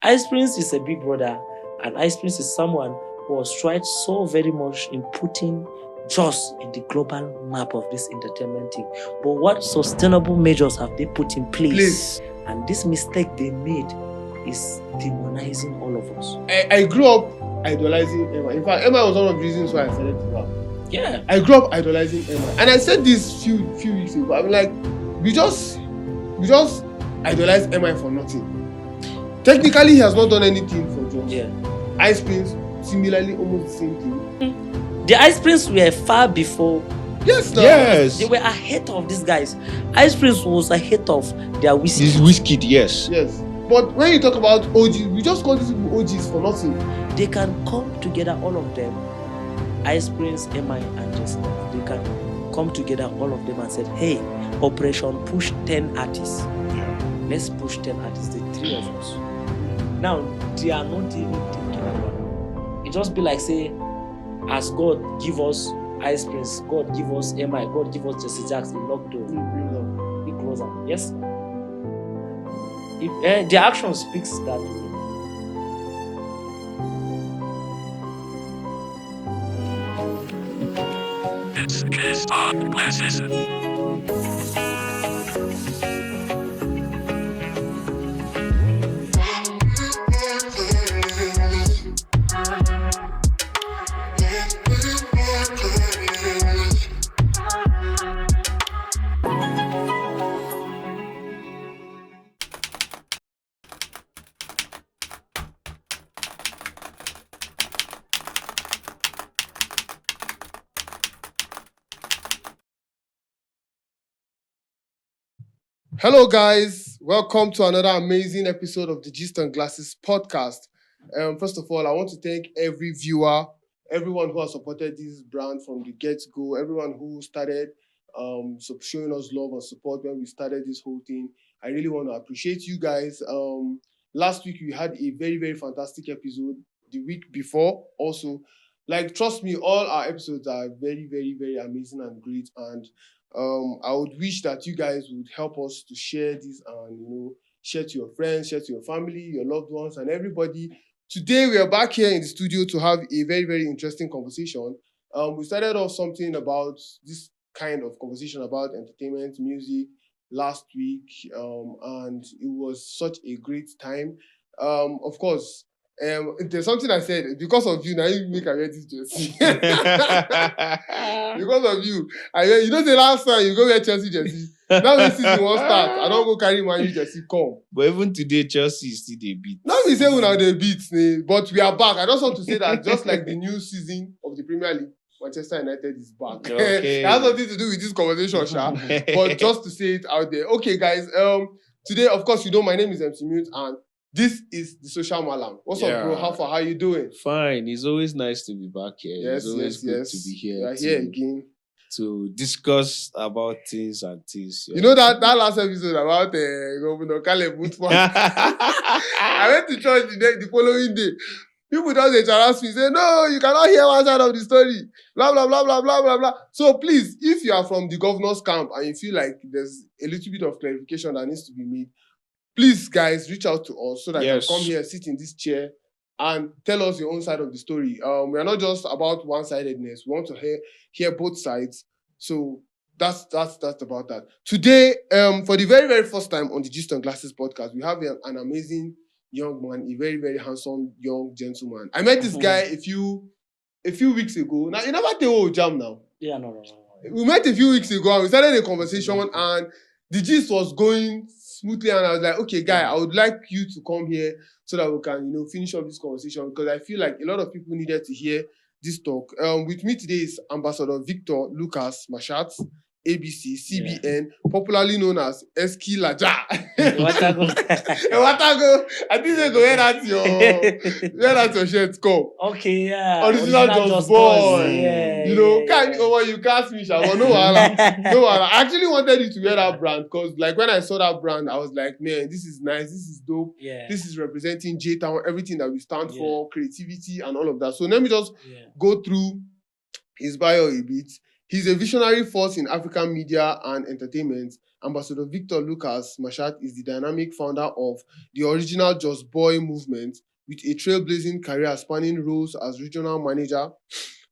Ice Prince is a big brother, and Ice Prince is someone who has tried so very much in putting just in the global map of this entertainment thing. But what sustainable measures have they put in place? And this mistake they made is demonizing all of us. I grew up idolizing Emma. In fact, Emma was one of the reasons why I started to rap. Yeah. I grew up idolizing Emma. And I said this few weeks ago. I'm like, we just idolize Emma for nothing. Technically, he has not done anything for Jones. Yeah. Ice Prince, similarly, almost the same thing. The Ice Prince were far before. Yes, no. Yes. They were ahead of these guys. Ice Prince was ahead of their whiskey. This whiskey, yes. Yes. But when you talk about OGs, we just call these people OGs for nothing. They can come together, all of them. Ice Prince, Emma, and Justin. They can come together, all of them, and said, hey, Operation Push 10 artists. Yeah. Let's push 10 artists, the three of us. Now, they are not even thinking about it. It just be like, say, as God give us Ice Prince, God give us Emma, God give us Jesse Jackson, lockdown. Be closer. Yes? If, the action speaks that way. This is on glasses. Hello, guys. Welcome to another amazing episode of the JTOWN Glasses podcast. First of all, I want to thank every viewer, everyone who has supported this brand from the get-go, everyone who started showing us love and support when we started this whole thing. I really want to appreciate you guys. Last week, we had a very, very fantastic episode. The week before, also. Like, trust me, all our episodes are very, very, very amazing and great. And I would wish that you guys would help us to share this and, share to your friends, share to your family, your loved ones, and everybody. Today, we are back here in the studio to have a very, very interesting conversation. We started off something about this kind of conversation about entertainment, music last week, and it was such a great time. Of course, there's something I said, because of you, now you make I wear this jersey. Because of you. You know the last time you go wear Chelsea jersey. Now this season won't start. I don't go carry my jersey come. But even today, Chelsea is still a beat. Now we say we now they beat, but we are back. I just want to say that just like the new season of the Premier League, Manchester United is back. Okay. It has nothing to do with this conversation, Sha. But just to say it out there. Okay, guys. Today, of course, my name is MC Mute, and this is the Social Malam. What's up, bro? How you doing? Fine. It's always nice to be back here. Yes, it's always good to be here. We are here again to discuss about things and things. You know that last episode about Governor Caleb Woodford? I went to church the following day. People just harass me, say, no, you cannot hear one side of the story. Blah, blah, blah, blah, blah, blah, blah. So please, if you are from the governor's camp and you feel like there's a little bit of clarification that needs to be made, please, guys, reach out to us so that you can come here, sit in this chair, and tell us your own side of the story. We are not just about one-sidedness. We want to hear both sides. So that's about that. Today, for the very, very first time on the JTOWN Glasses podcast, we have an amazing young man, a very, very handsome young gentleman. I met this guy a few weeks ago. Now, you never tell Jam now. Yeah, no. We met a few weeks ago and we started a conversation and the gist was going smoothly, and I was like, okay, guy, I would like you to come here so that we can, finish up this conversation, because I feel like a lot of people needed to hear this talk. With me today is Ambassador Victor Lucas Machat, ABC, CBN, popularly known as Eski Laja. Watago. I think they go wear that your shirt, come. Okay, yeah. Original Just Boy. Yeah, you cast me, Shabo. No, I actually wanted you to wear that brand because, like, when I saw that brand, I was like, man, this is nice. This is dope. Yeah. This is representing JTOWN, everything that we stand for, creativity and all of that. So let me just go through his bio a bit. He's a visionary force in African media and entertainment. Ambassador Victor Lucas Machat is the dynamic founder of the original Just Boy movement, with a trailblazing career spanning roles as regional manager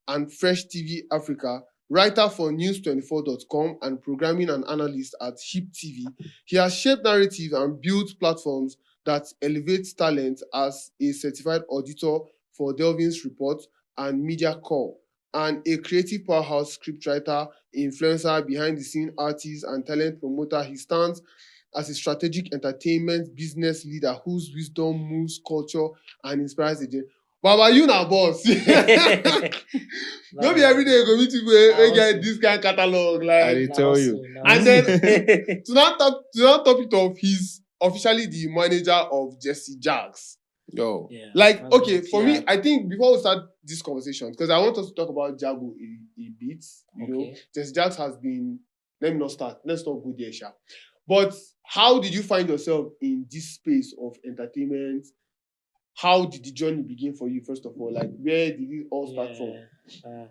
and Fresh TV Africa, writer for News24.com, and programming and analyst at Hip TV. He has shaped narrative and built platforms that elevate talent as a certified auditor for Delvin's Report and Media Call, and a creative powerhouse scriptwriter, influencer, behind-the-scene artist, and talent promoter. He stands as a strategic entertainment business leader whose wisdom moves culture and inspires the gen. Baba, you na boss. No be every day you go meet people wey get this kind of catalog. I Like, dey tell you. and then to not top it off, he's officially the manager of Jesse Jacks. Yo. Yeah. Like, And okay, for me, yeah. I think before we start this conversation, because I want us to talk about Jago a bit, you know, Okay. Jesse Jacks has been, let me not start, let's not go there, Sha. But how did you find yourself in this space of entertainment? How did the journey begin for you, first of all? Like, where did it all start from?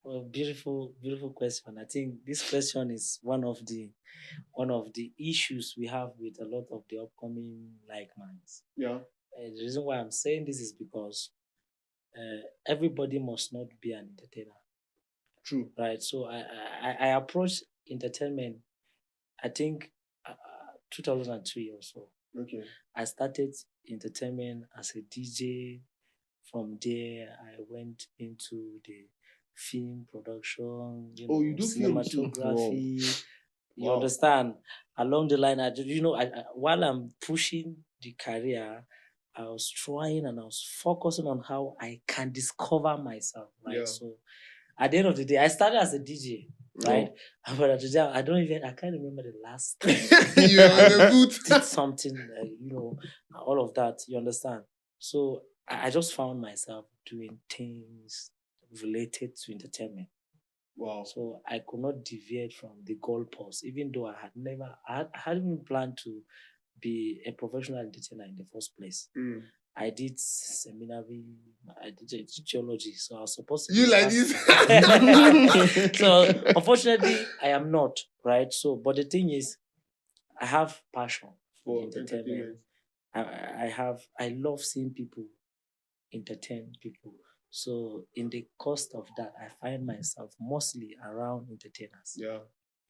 Well, beautiful question. I think this question is one of the issues we have with a lot of the upcoming like minds. Yeah. The reason why I'm saying this is because everybody must not be an entertainer, True. right? So I approach entertainment, I think 2003 or so. Okay. I started entertainment as a DJ. From there, I went into the film production, You do film too? cinematography. You Wow. understand? Along the line, while I'm pushing the career, I was trying and I was focusing on how I can discover myself, right? Yeah. So at the end of the day, I started as a DJ, right? But today, I can't remember the last time You were in a booth. did something, all of that, you understand? So I just found myself doing things related to entertainment. Wow. So I could not deviate from the goalpost, even though I hadn't even planned to be a professional entertainer in the first place. Mm. I did seminary, I did geology, so I was supposed to You be a like pastor. this? So unfortunately, I am not, right? So, but the thing is, I have passion for entertainment. I love seeing people entertain people. So in the cost of that, I find myself mostly around entertainers. Yeah.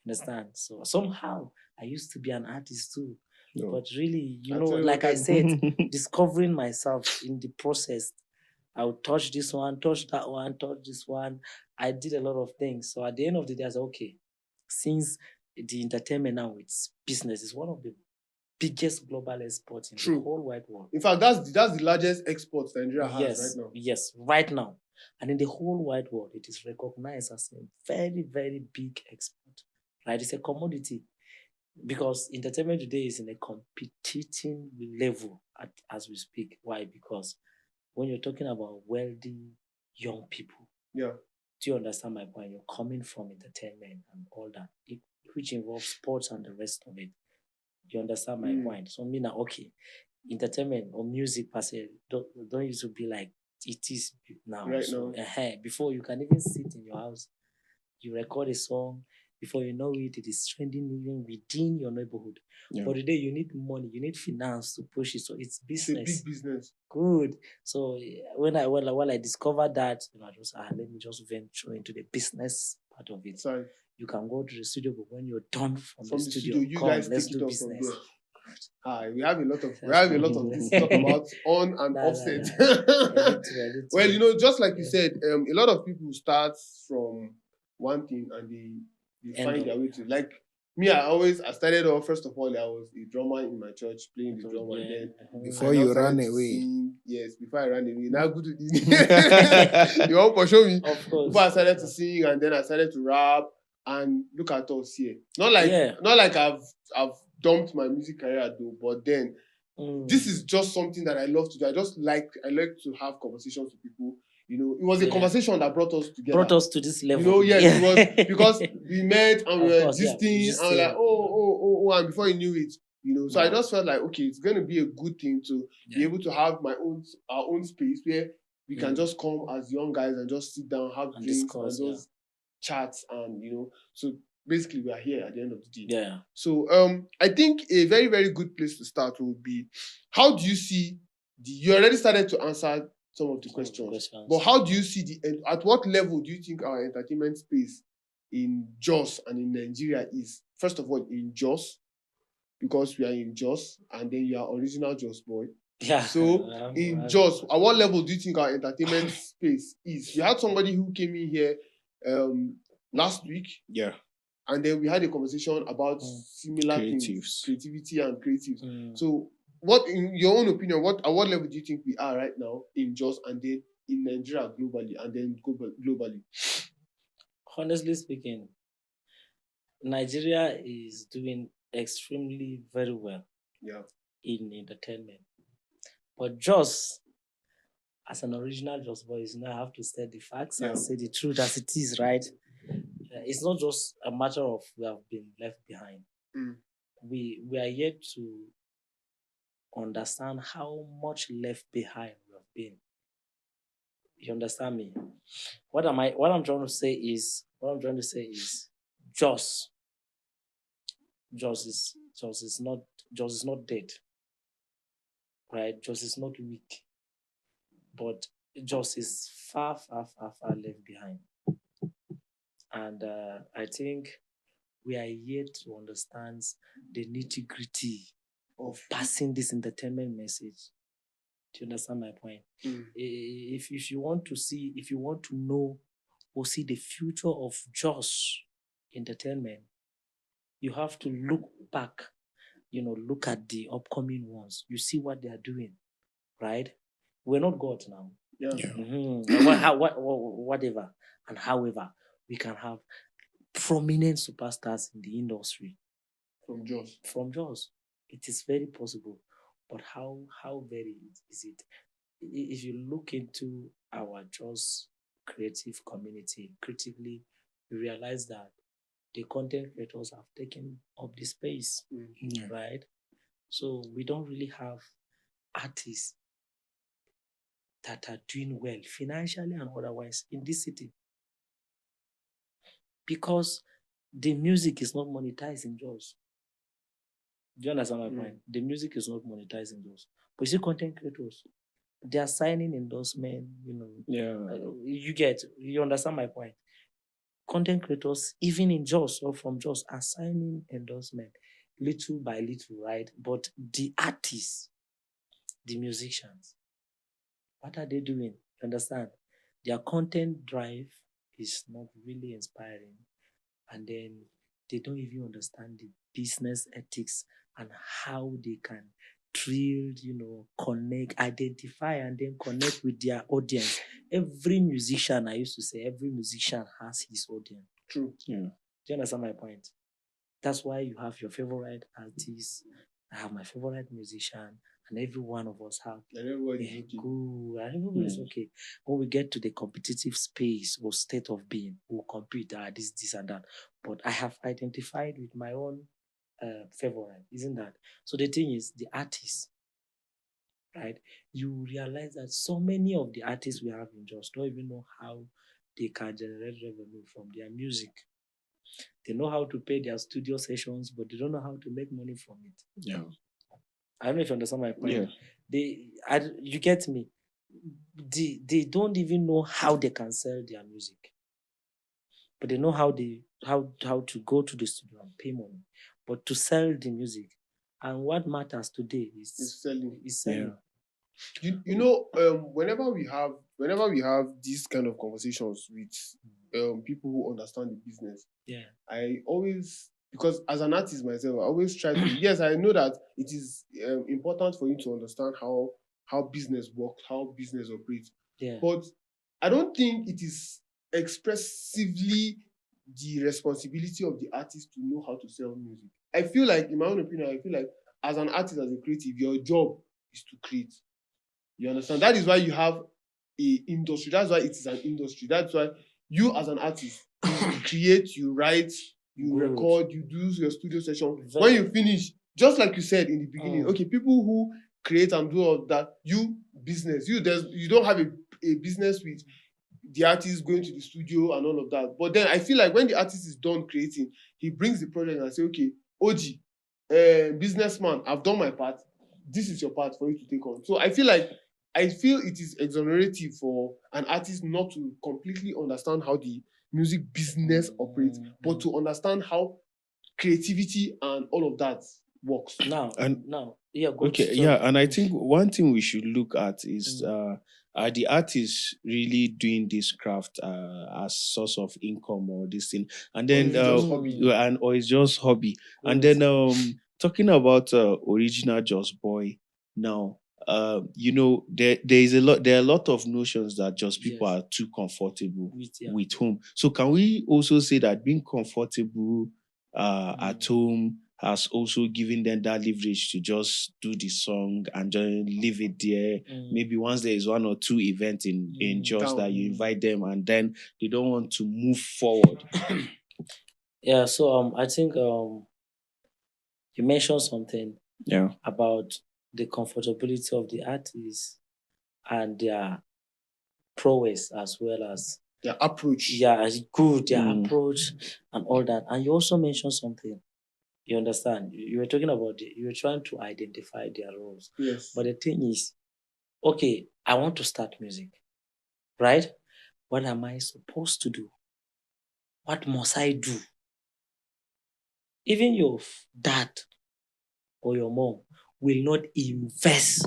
Understand? So somehow I used to be an artist too. No. But really, Actually, like I okay. said, discovering myself in the process. I would touch this one, touch that one, touch this one. I did a lot of things. So at the end of the day, I said, okay, since the entertainment now, it's business, it's one of the biggest global exports in True. the whole wide world. In fact, that's the largest export Nigeria has right now. Yes, right now. And in the whole wide world, it is recognized as a very, very big export. Right? It's a commodity. Because entertainment today is in a competing level as we speak. Why? Because when you're talking about wealthy young people, Yeah. do you understand my point? You're coming from entertainment and all that, which involves sports and the rest of it. You understand my point? So me now, okay, entertainment or music per se don't used to be like it is now. Right So, now. before you can even sit in your house, you record a song. Before you know it, it is trending even within your neighborhood. Yeah. But today you need money, you need finance to push it. So it's It's a business. big business. Good. So while I discovered that, I just let me just venture into the business part of it. Sorry. You can go to the studio, but when you're done from the studio, you come, guys let's take it do up from business. there. We have a lot of this to talk about on and offset. I need Well, to. just like you said, a lot of people start from one thing and they End find up. their way to, like me. I started off, first of all, I was a drummer in my church playing the drum, and then Before I now you started ran to away. sing. Yes, before I ran away. Now go to the you want to show me? Of course. Before I started to sing, and then I started to rap, and look at us here. Not like I've dumped my music career though, but then this is just something that I love to do. I like to have conversations with people. It was a conversation that brought us together. Brought us to this level. It was because we met and we were Of course, gisting, and we're like, oh, and before you knew it, So I just felt like, okay, it's going to be a good thing to be able to have our own space where we can just come as young guys and just sit down, have drinks, discuss, and just charts, and so basically we are here at the end of the day. Yeah. So I think a very, very good place to start would be, how do you see you already started to answer some of the questions, but how do you see at what level do you think our entertainment space in Jos and in Nigeria is? First of all, in Jos, because we are in Jos, and then you are original Jos boy. Yeah. So in Jos, at what level do you think our entertainment space is? We had somebody who came in here last week. Yeah. And then we had a conversation about similar things, creativity and creatives. So what, in your own opinion, at what level do you think we are right now in Jos, and then in Nigeria globally, and then globally? Honestly speaking, Nigeria is doing extremely very well in entertainment. But Jos, as an original Jos boy, I have to state the facts and say the truth as it is, right? It's not just a matter of we have been left behind. We are yet to understand how much left behind we have been. You understand me? What I'm trying to say is Jos is not dead. Right? Jos is not weak. But Jos is far left behind. And I think we are yet to understand the nitty-gritty of passing this entertainment message. Do you understand my point? If you want to know or see the future of Jos entertainment, you have to look back, look at the upcoming ones. You see what they are doing, right? We're not God now. Whatever and however, we can have prominent superstars in the industry. From Jos. It is very possible. But how very is it? If you look into our Jos creative community critically, you realize that the content creators have taken up the space, right? So we don't really have artists that are doing well financially and otherwise in this city, because the music is not monetized in Jos. Do you understand my point? The music is not monetized in Jos. But you see content creators, they are signing endorsement, you understand my point? Content creators, even in Jos or from Jos, are signing endorsement little by little, right? But the artists, the musicians, what are they doing? You understand? Their content drive is not really inspiring. And then they don't even understand the business ethics and how they can connect, identify, and then connect with their audience. Every musician has his audience. True. Yeah. Do you understand my point? That's why you have your favorite artist. I have my favorite musician, and every one of us have. And everybody's good. And everybody's okay. When we get to the competitive space or state of being, we'll compete. This and that. But I have identified with my own favorite, isn't that? So the thing is, the artists, right? You realize that so many of the artists we have in Jos don't even know how they can generate revenue from their music. They know how to pay their studio sessions, but they don't know how to make money from it. Yeah. I don't know if you understand my point. Yeah. You get me? They don't even know how they can sell their music, but they know how to go to the studio and pay money. But to sell the music, and what matters today is selling. Yeah. Whenever we have these kind of conversations with people who understand the business, I always, because as an artist myself, I always try to. Yes, I know that it is important for you to understand how business works, how business operates. Yeah. But I don't think it is expressively the responsibility of the artist to know how to sell music. I feel like, in my own opinion, as an artist, as a creative, your job is to create. You understand? That is why you have a industry. That's why it is an industry. That's why you, as an artist, you create, you write, you record, you do your studio session. When you finish, just like you said in the beginning, okay, people who create and do all that, you don't have a business with the artist going to the studio and all of that. But then I feel like when the artist is done creating, he brings the project and say, okay, OG, businessman, I've done my part. This is your part for you to take on. So I feel it is exonerative for an artist not to completely understand how the music business operates, but to understand how creativity and all of that works. Now, yeah, go Okay, to- yeah, and I think one thing we should look at is are the artists really doing this craft as source of income or this thing, and then Just hobby. or it's just hobby, and Yes. then talking about original Just Boy now. There is there are a lot of notions that just people Yes. are too comfortable Yeah. with home. So can we also say that being comfortable at home has also given them that leverage to just do the song and just leave it there? Maybe once there is one or two events in just that you invite them and then they don't want to move forward. Yeah, so I think you mentioned something about the comfortability of the artists and their prowess as well as Their approach. yeah, it's good, their approach and all that. And you also mentioned something. You understand? You were talking about you were trying to identify their roles. Yes. But the thing is, okay, I want to start music, right? What am I supposed to do? What must I do? Even your dad or your mom will not invest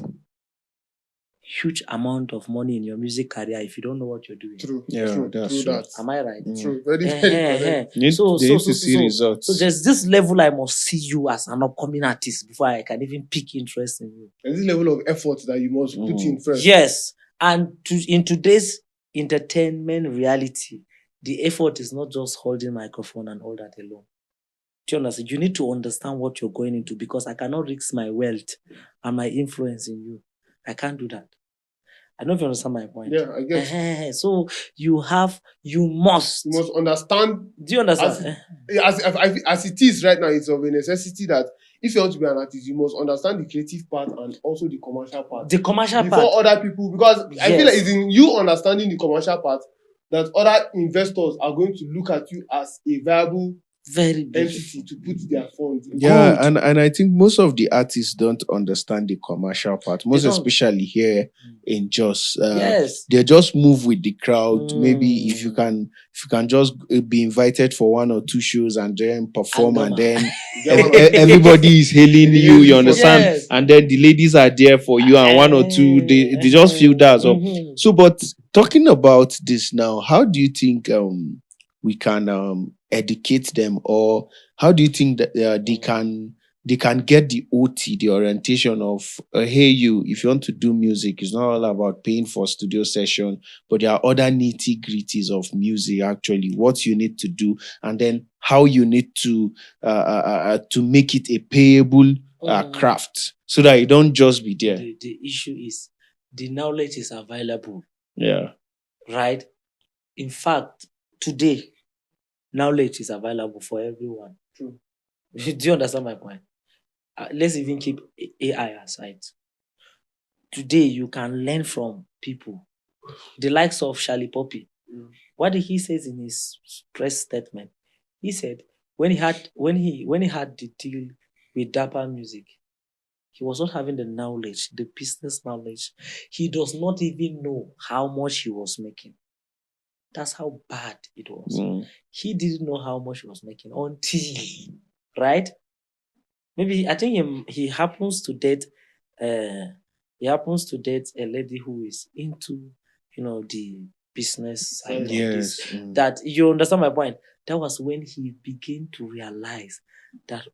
huge amount of money in your music career if you don't know what you're doing. True. Yeah, True. that's True true. that. Am I right? True. Very, very correct. They need to see results. So there's this level I must see you as an upcoming artist before I can even pick interest in you. There's this level of effort that you must put in first. Yes. And in today's entertainment reality, the effort is not just holding microphone and all that alone. Do you understand? You need to understand what you're going into, because I cannot risk my wealth and my influence in you. I can't do that. I don't know if you understand my point. Yeah, I guess. So you must understand. Do you understand? As it is right now, it's of a necessity that if you want to be an artist, you must understand the creative part and also the commercial part. The commercial before part. other people, because I feel like it's in you understanding the commercial part that other investors are going to look at you as a viable entity to put their funds in. Yeah, and I think most of the artists don't understand the commercial part, most especially here in Jos. Yes. They just move with the crowd. Maybe if you can just be invited for one or two shows and then perform, and then everybody is hailing you, you understand? Yes. And then the ladies are there for you, and one or two, they just feel that. So, but talking about this now, how do you think we can educate them, or how do you think that they can get the OT, the orientation of hey, if you want to do music, it's not all about paying for studio session, but there are other nitty gritties of music, actually what you need to do, and then how you need to make it a payable craft, so that you don't just be there. The issue is the knowledge is available. Yeah. Right? In fact, today, knowledge is available for everyone. True. Do you understand my point? Let's even keep AI aside. Today, you can learn from people. The likes of Charlie Poppy. What did he say in his press statement? He said when he had the deal with Dapper Music, he was not having the knowledge, the business knowledge. He does not even know how much he was making. That's how bad it was. He didn't know how much he was making until, right? Maybe I think he happens to date a lady who is into the business side of this. That you understand my point. That was when he began to realize that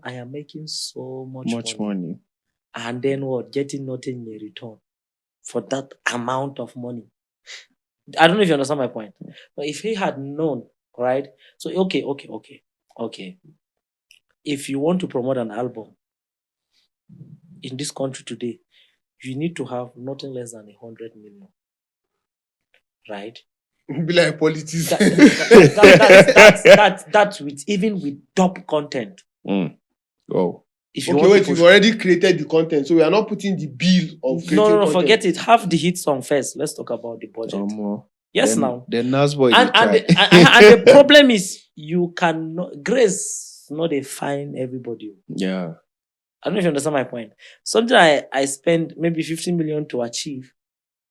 I am making so much money. And then what? Getting nothing in return for that amount of money. I don't know if you understand my point. But if he had known, right? So, okay. If you want to promote an album in this country today, you need to have nothing less than 100 million. Right? Be like politics. That's even with top content. Oh. If you've already created the content, so we are not putting the bill of creating content. Forget it. Have the hit song first. Let's talk about the budget. Yes, then, now. Then Nas boy And, dey and, try. and the problem is you cannot grace not define everybody. Yeah. I don't know if you understand my point. Something I spend maybe 15 million to achieve,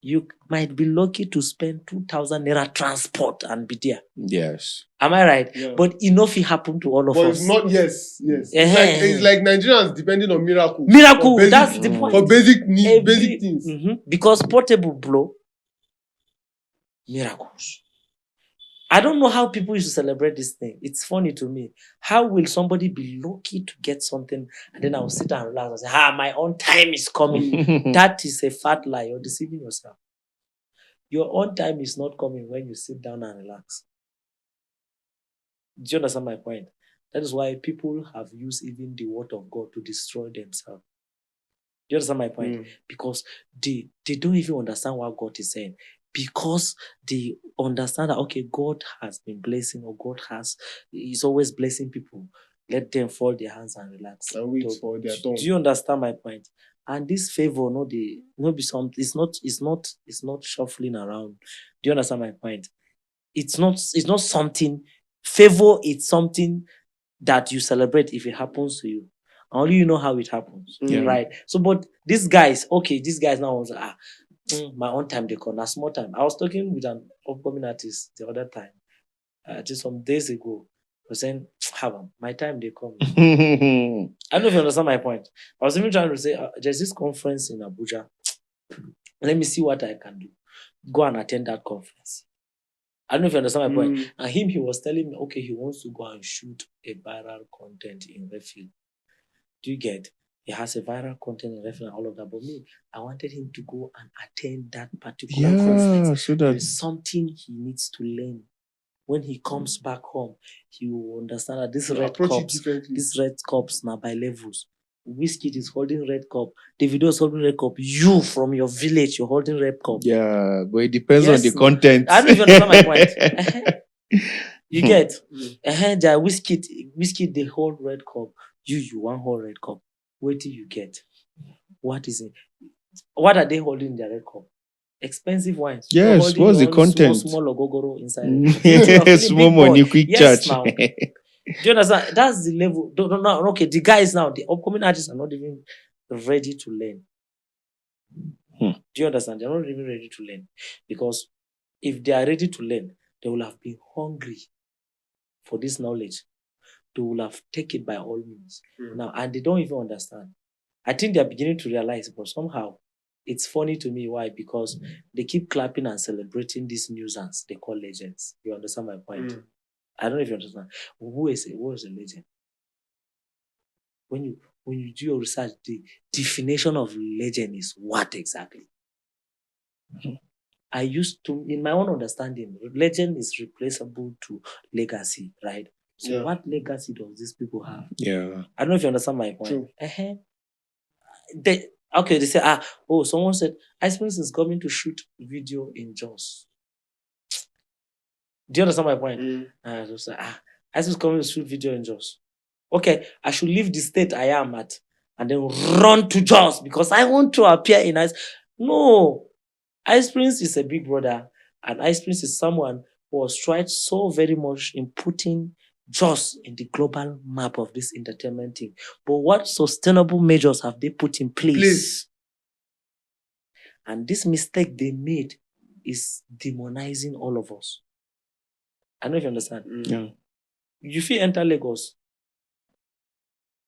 you might be lucky to spend 2,000 naira transport and be there. Yes. Am I right? Yeah. But enough it happened to all of But us. it's not, yes. It's Eh-heh. like Nigerians depending on miracle. Miracle, For basic- that's the point. For basic needs, Every- basic things. Because portable blow, miracles. I don't know how people used to celebrate this thing. It's funny to me. How will somebody be lucky to get something and then I'll sit and relax and say, my own time is coming. That is a fat lie. You're deceiving yourself. Your own time is not coming when you sit down and relax. Do you understand my point? That is why people have used even the word of God to destroy themselves. Do you understand my point? Because they don't even understand what God is saying. Because they understand that, okay, God has been blessing, or God is always blessing people. Let them fold their hands and relax. And wait for their turn. Do you understand my point? And this favor, it's not shuffling around. Do you understand my point? It's not something. Favor is something that you celebrate if it happens to you. Only you know how it happens. Yeah. Right? So, but these guys now was my own time they come. Now small time. I was talking with an upcoming artist the other time, just some days ago. I was saying, my time they come. I don't know if you understand my point. I was even trying to say, there's this conference in Abuja. Let me see what I can do. Go and attend that conference. I don't know if you understand my point. And he was telling me, okay, he wants to go and shoot a viral content in Redfield. Do you get? He has a viral content in Redfield and all of that. But me, I wanted him to go and attend that particular conference. So There that is something he needs to learn. When he comes back home, he will understand that these red cups now by levels. Whiskey is holding red cup. Davido is holding red cup. You from your village, you're holding red cup. yeah, but it depends Yes, on the now. content. I don't know if you understand my point. You get? There are whiskey, they hold red cup. You want hold red cup. Wait till you get. What is it? What are they holding in their red cup? Expensive wines. Yes, You're holding what's the your own content? Small ogogoro inside. You're feeling Small big money, boy. quick Yes, charge. now. Do you understand? That's the level. No, okay, the guys now, the upcoming artists are not even ready to learn. Do you understand? They're not even ready to learn. Because if they are ready to learn, they will have been hungry for this knowledge. They will have taken it by all means. Now, and they don't even understand. I think they're beginning to realize, but somehow it's funny to me. Why? Because they keep clapping and celebrating these nuisance they call legends. You understand my point? I don't know if you understand. Who is a legend? When you do your research, the definition of legend is what exactly? I used to, in my own understanding, legend is replaceable to legacy, right? So what legacy does these people have? Yeah. I don't know if you understand my point. True. They say, someone said, Ice Prince is coming to shoot video in Jos. Do you understand my point? I was like, Ice Prince is coming to shoot video in Jos. Okay, I should leave the state I am at and then run to Jos because I want to appear in Ice. No. Ice Prince is a big brother, and Ice Prince is someone who has tried so very much in putting Jos in the global map of this entertainment thing. But what sustainable measures have they put in place? And this mistake they made is demonizing all of us. I don't know if you understand. Yeah. You feel enter Lagos,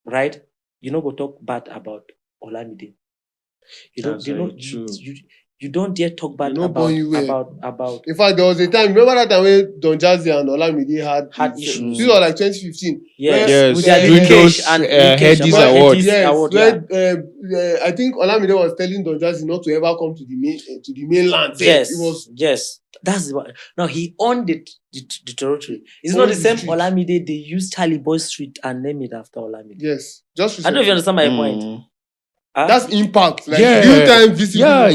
right? You know, go talk bad about Olamide. You don't dare talk bad about. In fact, there was a time. Remember that time when Don Jazzy and Olamide had issues. This was like 2015. Yes. With their During those Headies awards. I think Olamide was telling Don Jazzy not to ever come to the mainland. Yes. That's what. Now he owned the territory. It's not the same Olamide. They used Charlie Boy Street and name it after Olamide. Yes, just I don't know if you understand my point. That's impact. Like real time visible. Yeah,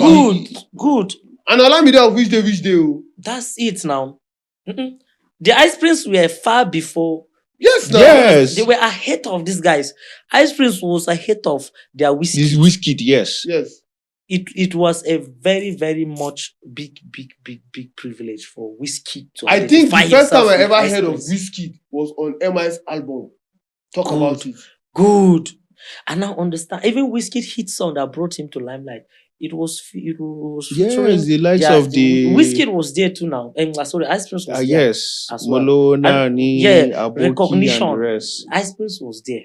good. And Olamide of which day. That's it now. The Ice Prince were far before. Yes. They were ahead of these guys. Ice Prince was ahead of their whiskey. This whiskey, yes. it was a very, very much big privilege for Whiskey to I think the identify first time himself I with ever Ice heard of Prince. Whiskey was on MI's album. Talk about it. Good. I now understand. Even Whiskey hit song that brought him to limelight. It was featuring Yes, the likes of the Whiskey was there too now. Sorry, Ice Prince was there yes, as well. Molo, And, Nani, yeah, Aboki, recognition. and the rest. Ice Prince was there.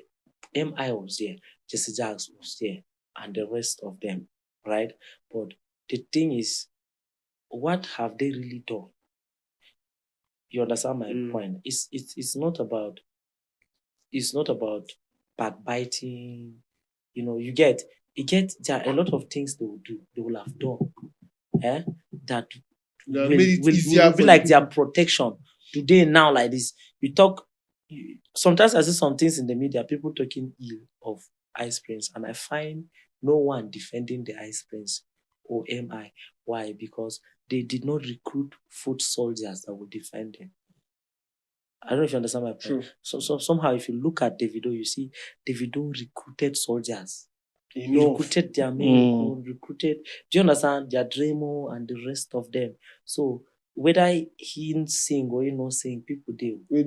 MI was there. Jesse Jacks was there, and the rest of them, right? But the thing is, what have they really done? You understand my point? It's not about backbiting. You know, there are a lot of things they will do, they will have done, that That will, made it will, easier will be for like the their protection. Today, now, like this, sometimes I see some things in the media, people talking ill of Ice Prince, and I find no one defending the Ice Prince or MI. Why? Because they did not recruit foot soldiers that would defend him. I don't know if you understand my point. True. So somehow, if you look at Davido, you see Davido recruited soldiers. He enough. recruited their men, recruited. Do you understand? Their Dremo and the rest of them. So whether he sing or he not sing, people do. I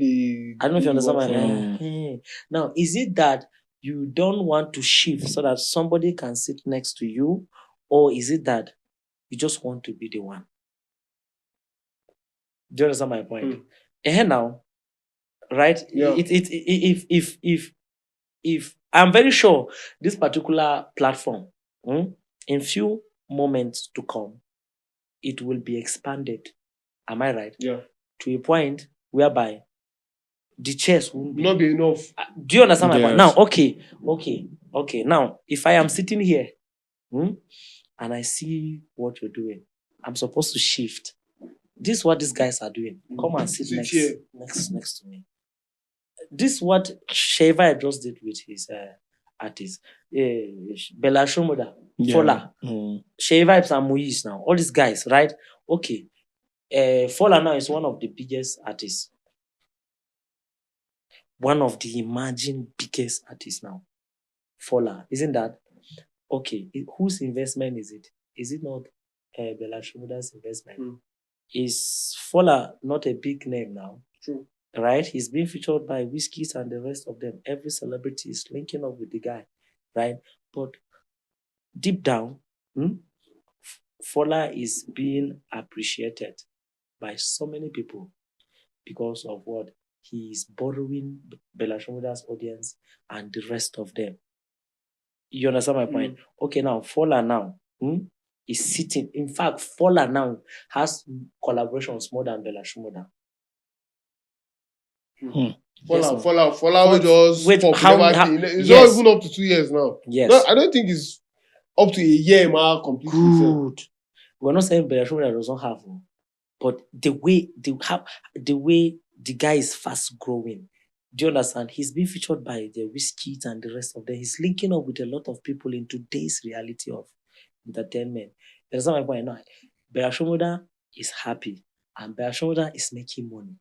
don't know if you understand my point. Now, is it that you don't want to shift so that somebody can sit next to you, or is it that you just want to be the one? Do you understand my point? Now, right? Yeah. If I'm very sure this particular platform, in few moments to come, it will be expanded. Am I right? Yeah. To a point whereby the chairs won't Not be enough. Do you understand my point? Yes. Now, okay. Now, if I am sitting here, and I see what you're doing, I'm supposed to shift. This is what these guys are doing. Come and sit next to me. This is what Sheva just did with his artist. Bella Shomoda, Fola, Shea Vibes and Moise now. All these guys, right? Okay. Fola now is one of the biggest artists. One of the emerging biggest artists now. Fola, isn't that? Okay. Whose investment is it? Is it not Bella Shomoda's investment? Is Fola not a big name now? True. Right? He's being featured by Wizkid and the rest of them. Every celebrity is linking up with the guy, right? But deep down, Fola is being appreciated by so many people because of what? He is borrowing Bella Shomoda's audience and the rest of them. You understand my point? Okay, now, Fola now is sitting. In fact, Fola now has collaborations more than Bella Shomoda. Fola just for it's yes. not even up to 2 years now. Yes. No, I don't think it's up to a year ma completely. Good. We're not saying Bella Shomoda doesn't have, but the way the guy is fast growing. Do you understand? He's being featured by the Wizkid and the rest of them. He's linking up with a lot of people in today's reality of entertainment. That's not my point now. Bella Shomoda is happy, and Bella Shomoda is making money.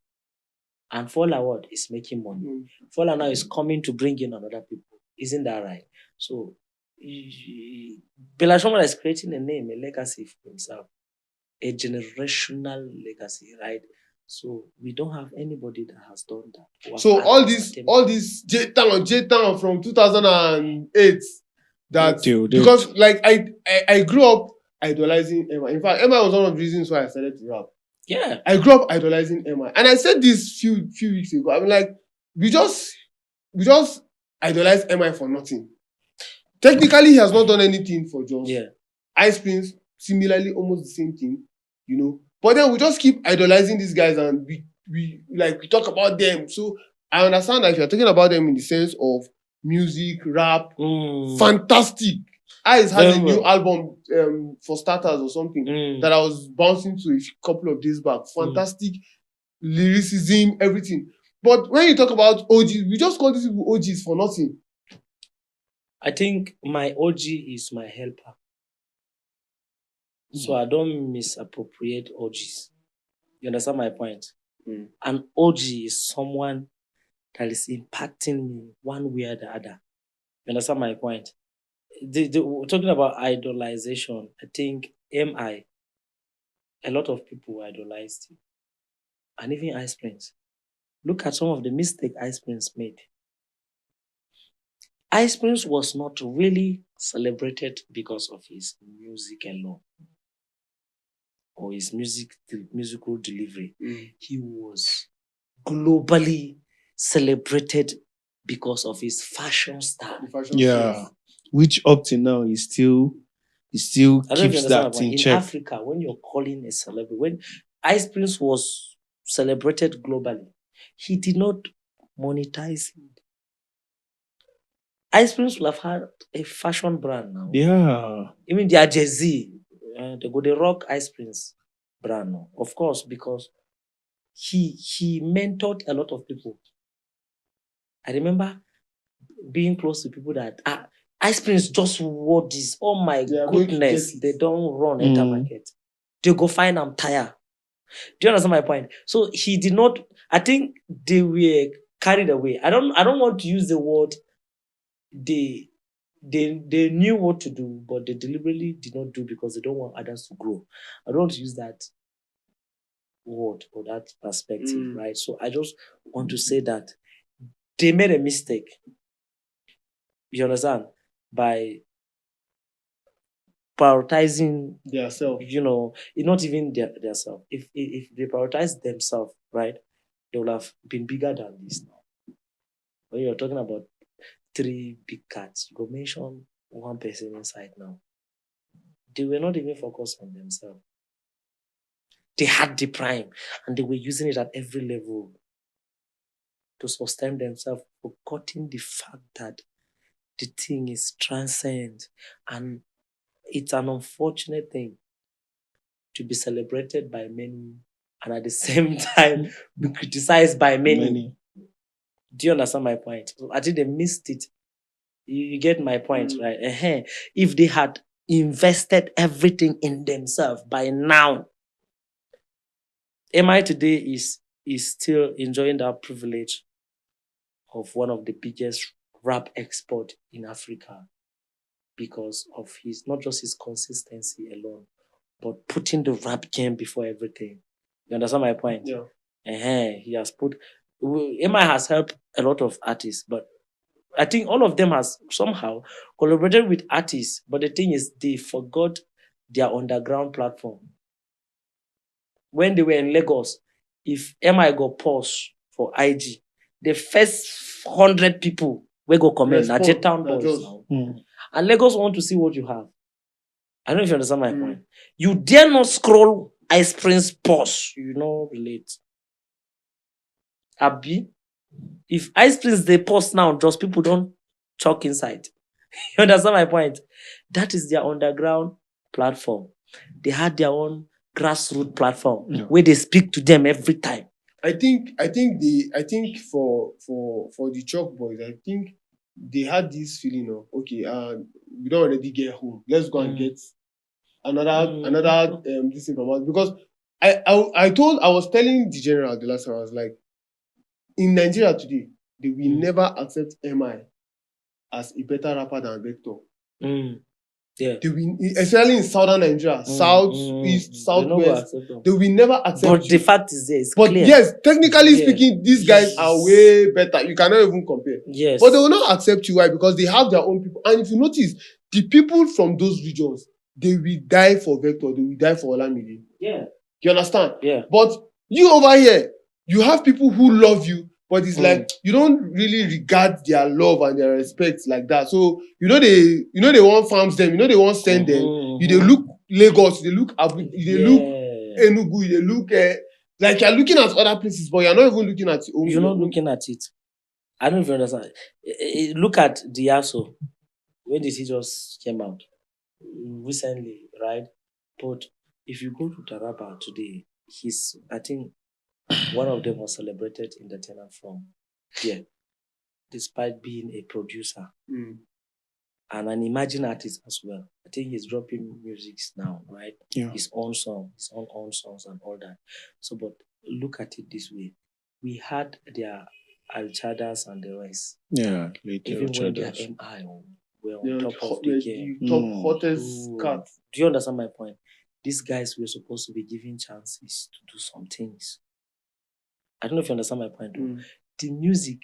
And Fola what is making money. Fola now is coming to bring in another people. Isn't that right? So Bella Shomoda is creating a name, a legacy for himself. A generational legacy, right? So we don't have anybody that has done that. So all this JTOWN from 2008 that because like I grew up idolizing Emma. In fact, Emma was one of the reasons why I started to rap. Yeah. I grew up idolizing Emma. And I said this few weeks ago. I mean, like, we just idolize Emma for nothing. Technically, he has not done anything for Jones. Yeah. Ice Prince, similarly, almost the same thing, you know. But then we just keep idolizing these guys and we talk about them. So I understand that if you're talking about them in the sense of music, rap, fantastic. Ice has a new album for starters or something that I was bouncing to a couple of days back. Fantastic lyricism, everything. But when you talk about OGs, we just call these people OGs for nothing. I think my OG is my helper. So I don't misappropriate OGs. You understand my point? An OG is someone that is impacting me one way or the other. You understand my point? talking about idolization, I think MI, a lot of people idolized him. And even Ice Prince. Look at some of the mistakes Ice Prince made. Ice Prince was not really celebrated because of his music alone or his musical delivery. He was globally celebrated because of his fashion style. Yeah. Which up to now he still I don't know if you keeps understand that my point. in In check. Africa, when you're calling a celebrity, when Ice Prince was celebrated globally, he did not monetize it. Ice Prince will have had a fashion brand now. Yeah. Even their Jay-Z, they go the rock Ice Prince brand now. Of course, because he mentored a lot of people. I remember being close to people that Ice Prince just wore this. Oh my goodness, they don't run enter market. They go find them tire. Do you understand my point? So he did not. I think they were carried away. I don't want to use the word they knew what to do, but they deliberately did not do because they don't want others to grow. I don't want to use that word or that perspective, right? So I just want to say that they made a mistake. You understand? By prioritizing Themselves. Not even their self. If they prioritize themselves, right, they will have been bigger than this now. When you're talking about 3 big cats, you go mention one person inside now. They were not even focused on themselves. They had the prime and they were using it at every level to sustain themselves, forgetting the fact that the thing is transcend, and it's an unfortunate thing to be celebrated by many and at the same time be criticized by many. Do you understand my point? So I think they missed it. You get my point, right? If they had invested everything in themselves by now, MI today is still enjoying that privilege of one of the biggest rap export in Africa because of his, not just his consistency alone, but putting the rap game before everything. You understand my point? Yeah. He has put, MI has helped a lot of artists, but I think all of them has somehow collaborated with artists, but the thing is they forgot their underground platform. When they were in Lagos, if MI got pause for IG, the first 100 people will go comment na JTOWN boys now. And Lagos want to see what you have. I don't know if you understand my point. You dare not scroll Ice Prince pause. You know, relate. Abi, if Ice Prince they post now, just people don't choc inside. You understand my point? That is their underground platform. They had their own grassroots platform where they speak to them every time. I think for the Chalk boys, I think they had this feeling of okay, we don't already get home. Let's go and get another this thing from us, because I was telling the general the last time, I was like, in Nigeria today, they will never accept MI as a better rapper than Vector. Yeah. They will, especially in southern Nigeria, south, east, southwest, they will never accept But you. the fact is there, it's But clear. yes, technically speaking, these guys are way better. You cannot even compare. Yes. But they will not accept you. Why? Because they have their own people. And if you notice, the people from those regions, they will die for Vector, they will die for Olamide. Yeah. You understand? Yeah. But you over here, you have people who love you, but it's like you don't really regard their love and their respect like that. So they want farms them, they want send them. You they look Lagos, they look Abu, they look Enugu, they look like you're looking at other places, but you're not even looking at your own. You're not looking at it. I don't even understand. Look at Diaso. When did he just came out? Recently, right? But if you go to Taraba today, I think one of them was celebrated in the tenant from here, despite being a producer and an emerging artist as well. I think he's dropping music now, right? Yeah. His own songs and all that. So, but look at it this way. We had their Alchadas and the rest. Yeah, Even when they are MI. were on The top of the game. top hottest cat. Do you understand my point? These guys were supposed to be given chances to do some things. I don't know if you understand my point. The music,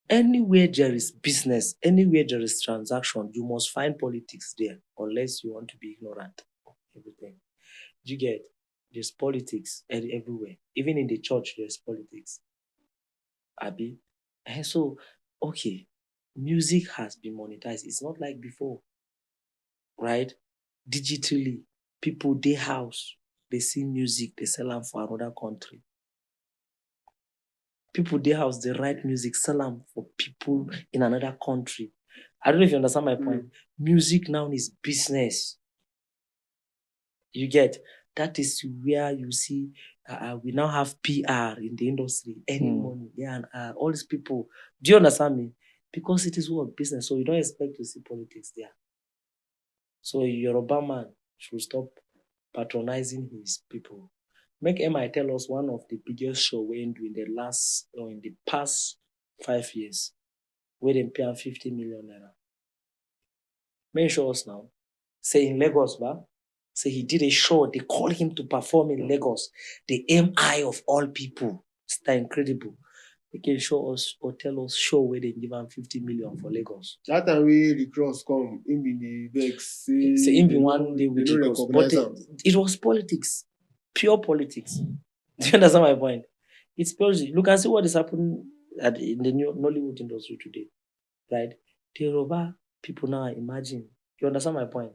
anywhere there is business, anywhere there is transaction, you must find politics there, unless you want to be ignorant of everything. You get, there's politics everywhere. Even in the church, there's politics. Abi. And so, okay, music has been monetized. It's not like before, right? Digitally, people, they house, they see music, they sell them for another country. People, they house, they write music, sell them for people in another country. I don't know if you understand my point. Music now is business. You get, that is where you see we now have PR in the industry, any money, and all these people. Do you understand me? Because it is what business, so you don't expect to see politics there. So Yoruba man should stop patronizing his people. Make MI tell us one of the biggest show we do in the past 5 years, where they pay 50 million naira. Make show us now. Say in Lagos, say he did a show. They call him to perform in Lagos. The MI of all people. It's that incredible. They can show us or tell us show where they give him 50 million for Lagos. That time we the cross come, him be the vex. Say him be one day with Lagos. But it was politics. Pure politics. Do you understand my point? It's politics. Look and see what is happening in the new Nollywood industry today. Right? The Yoruba people now imagine. You understand my point?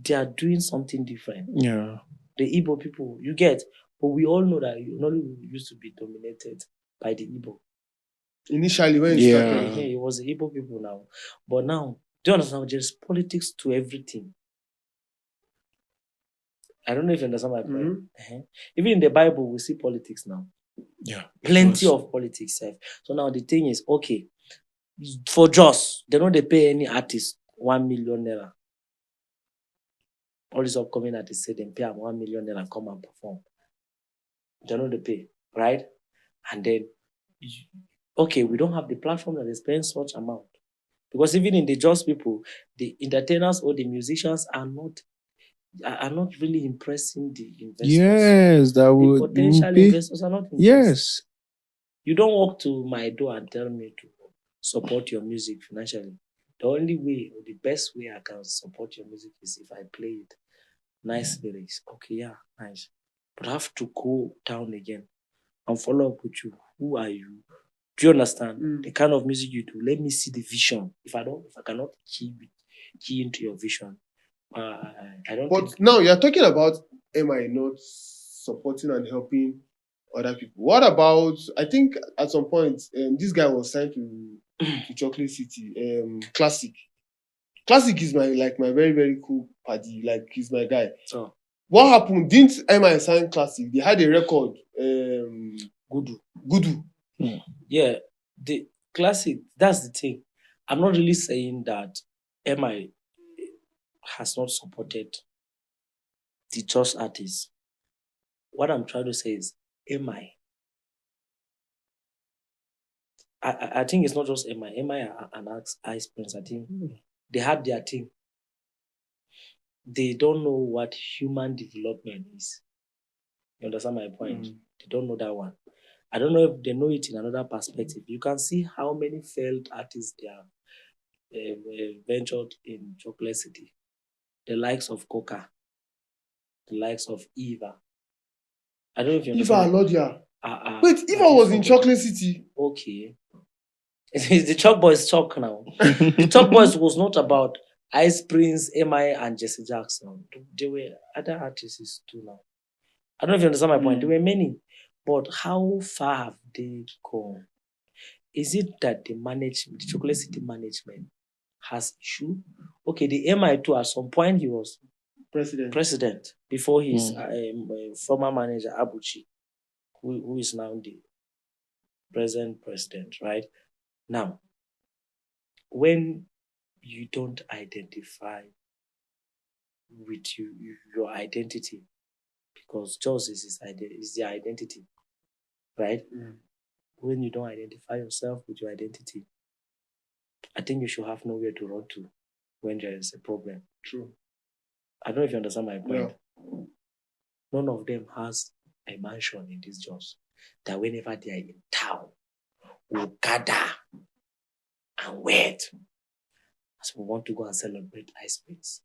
They are doing something different. Yeah. The Igbo people, you get, but we all know that Nollywood used to be dominated by the Igbo. Initially, when it started. It was the Igbo people now. But now, do you understand? There's politics to everything. I don't know if you understand my point. Even in the Bible, we see politics now. Yeah. Plenty of politics. So now the thing is, okay, for Joss, they don't pay any artist 1 million naira. All these upcoming artists say they pay them 1 million naira and come and perform. They don't pay, right? And then, okay, we don't have the platform that is paying such amount. Because even in the Joss people, the entertainers or the musicians are not really impressing the investors. Yes, that would the potential be, investors are not impressed. Yes. You don't walk to my door and tell me to support your music financially. The only way or the best way I can support your music is if I play it. Nice lyrics. Okay, yeah, nice. But I have to go down again and follow up with you. Who are you? Do you understand the kind of music you do? Let me see the vision. If I cannot key into your vision, I don't. But now you're talking about MI not supporting and helping other people. What about? I think at some point this guy was signed to Chocolate City. Classic. Classic is my very, very cool party. Like, he's my guy. So what happened? Didn't MI sign Classic? They had a record. Gudu. Yeah, the Classic. That's the thing. I'm not really saying that MI has not supported the Joss artists. What I'm trying to say is MI. I think it's not just MI. MI and Ice Prince. I think they had their thing. They don't know what human development is. You understand my point? They don't know that one. I don't know if they know it in another perspective. You can see how many failed artists they have ventured in Chocolate City. The likes of Coca, the likes of Eva. I don't know if you understand. Eva Alodia. Wait, Eva was in Chocolate City. Okay. It's the Choc Boys talk now. The Choc Boys was not about Ice Prince, MI, and Jesse Jackson. There were other artists too now. I don't know if you understand my point. There were many. But how far have they gone? Is it that the Chocolate City management has issue? Okay, the MI too, at some point he was president before his former manager, Abuchi, who is now the present president, right? Now, when you don't identify with your identity, because Joss is their identity, right? When you don't identify yourself with your identity, I think you should have nowhere to run to when there is a problem. True. I don't know if you understand my point. Yeah. None of them has a mansion in these jobs that whenever they are in town, will gather and wait. As we want to go and celebrate ice creams.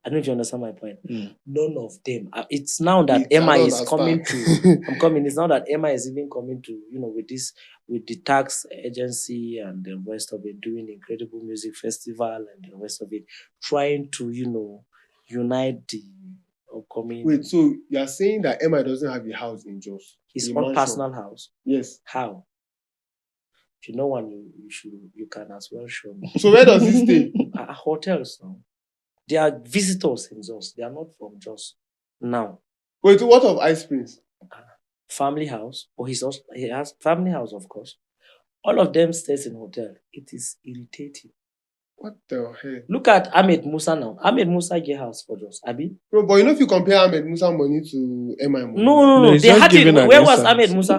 I don't know if you understand my point. None of them. It's now that Wait, I Emma don't is coming understand. to. I'm coming. It's now that Emma is even coming to. With the tax agency and the rest of it, doing incredible music festival and the rest of it, trying to unite the upcoming. Wait, so you are saying that Emma doesn't have a house in Jos? His A own mansion? personal house. Yes. How? If you know one, you can as well show me. So where does he stay? At hotels now. They are visitors in Jos. They are not from Jos. Now, Wait, what of Ice Prince? family house, or he has family house, of course. All of them stays in hotel. It is irritating. What the hell? Look at Ahmed Musa now. Ahmed Musa get house for Jos. Abi? Bro, but you know if you compare Ahmed Musa money to Emma money. No. he's They just had it. giving an Where was instance. Ahmed Musa?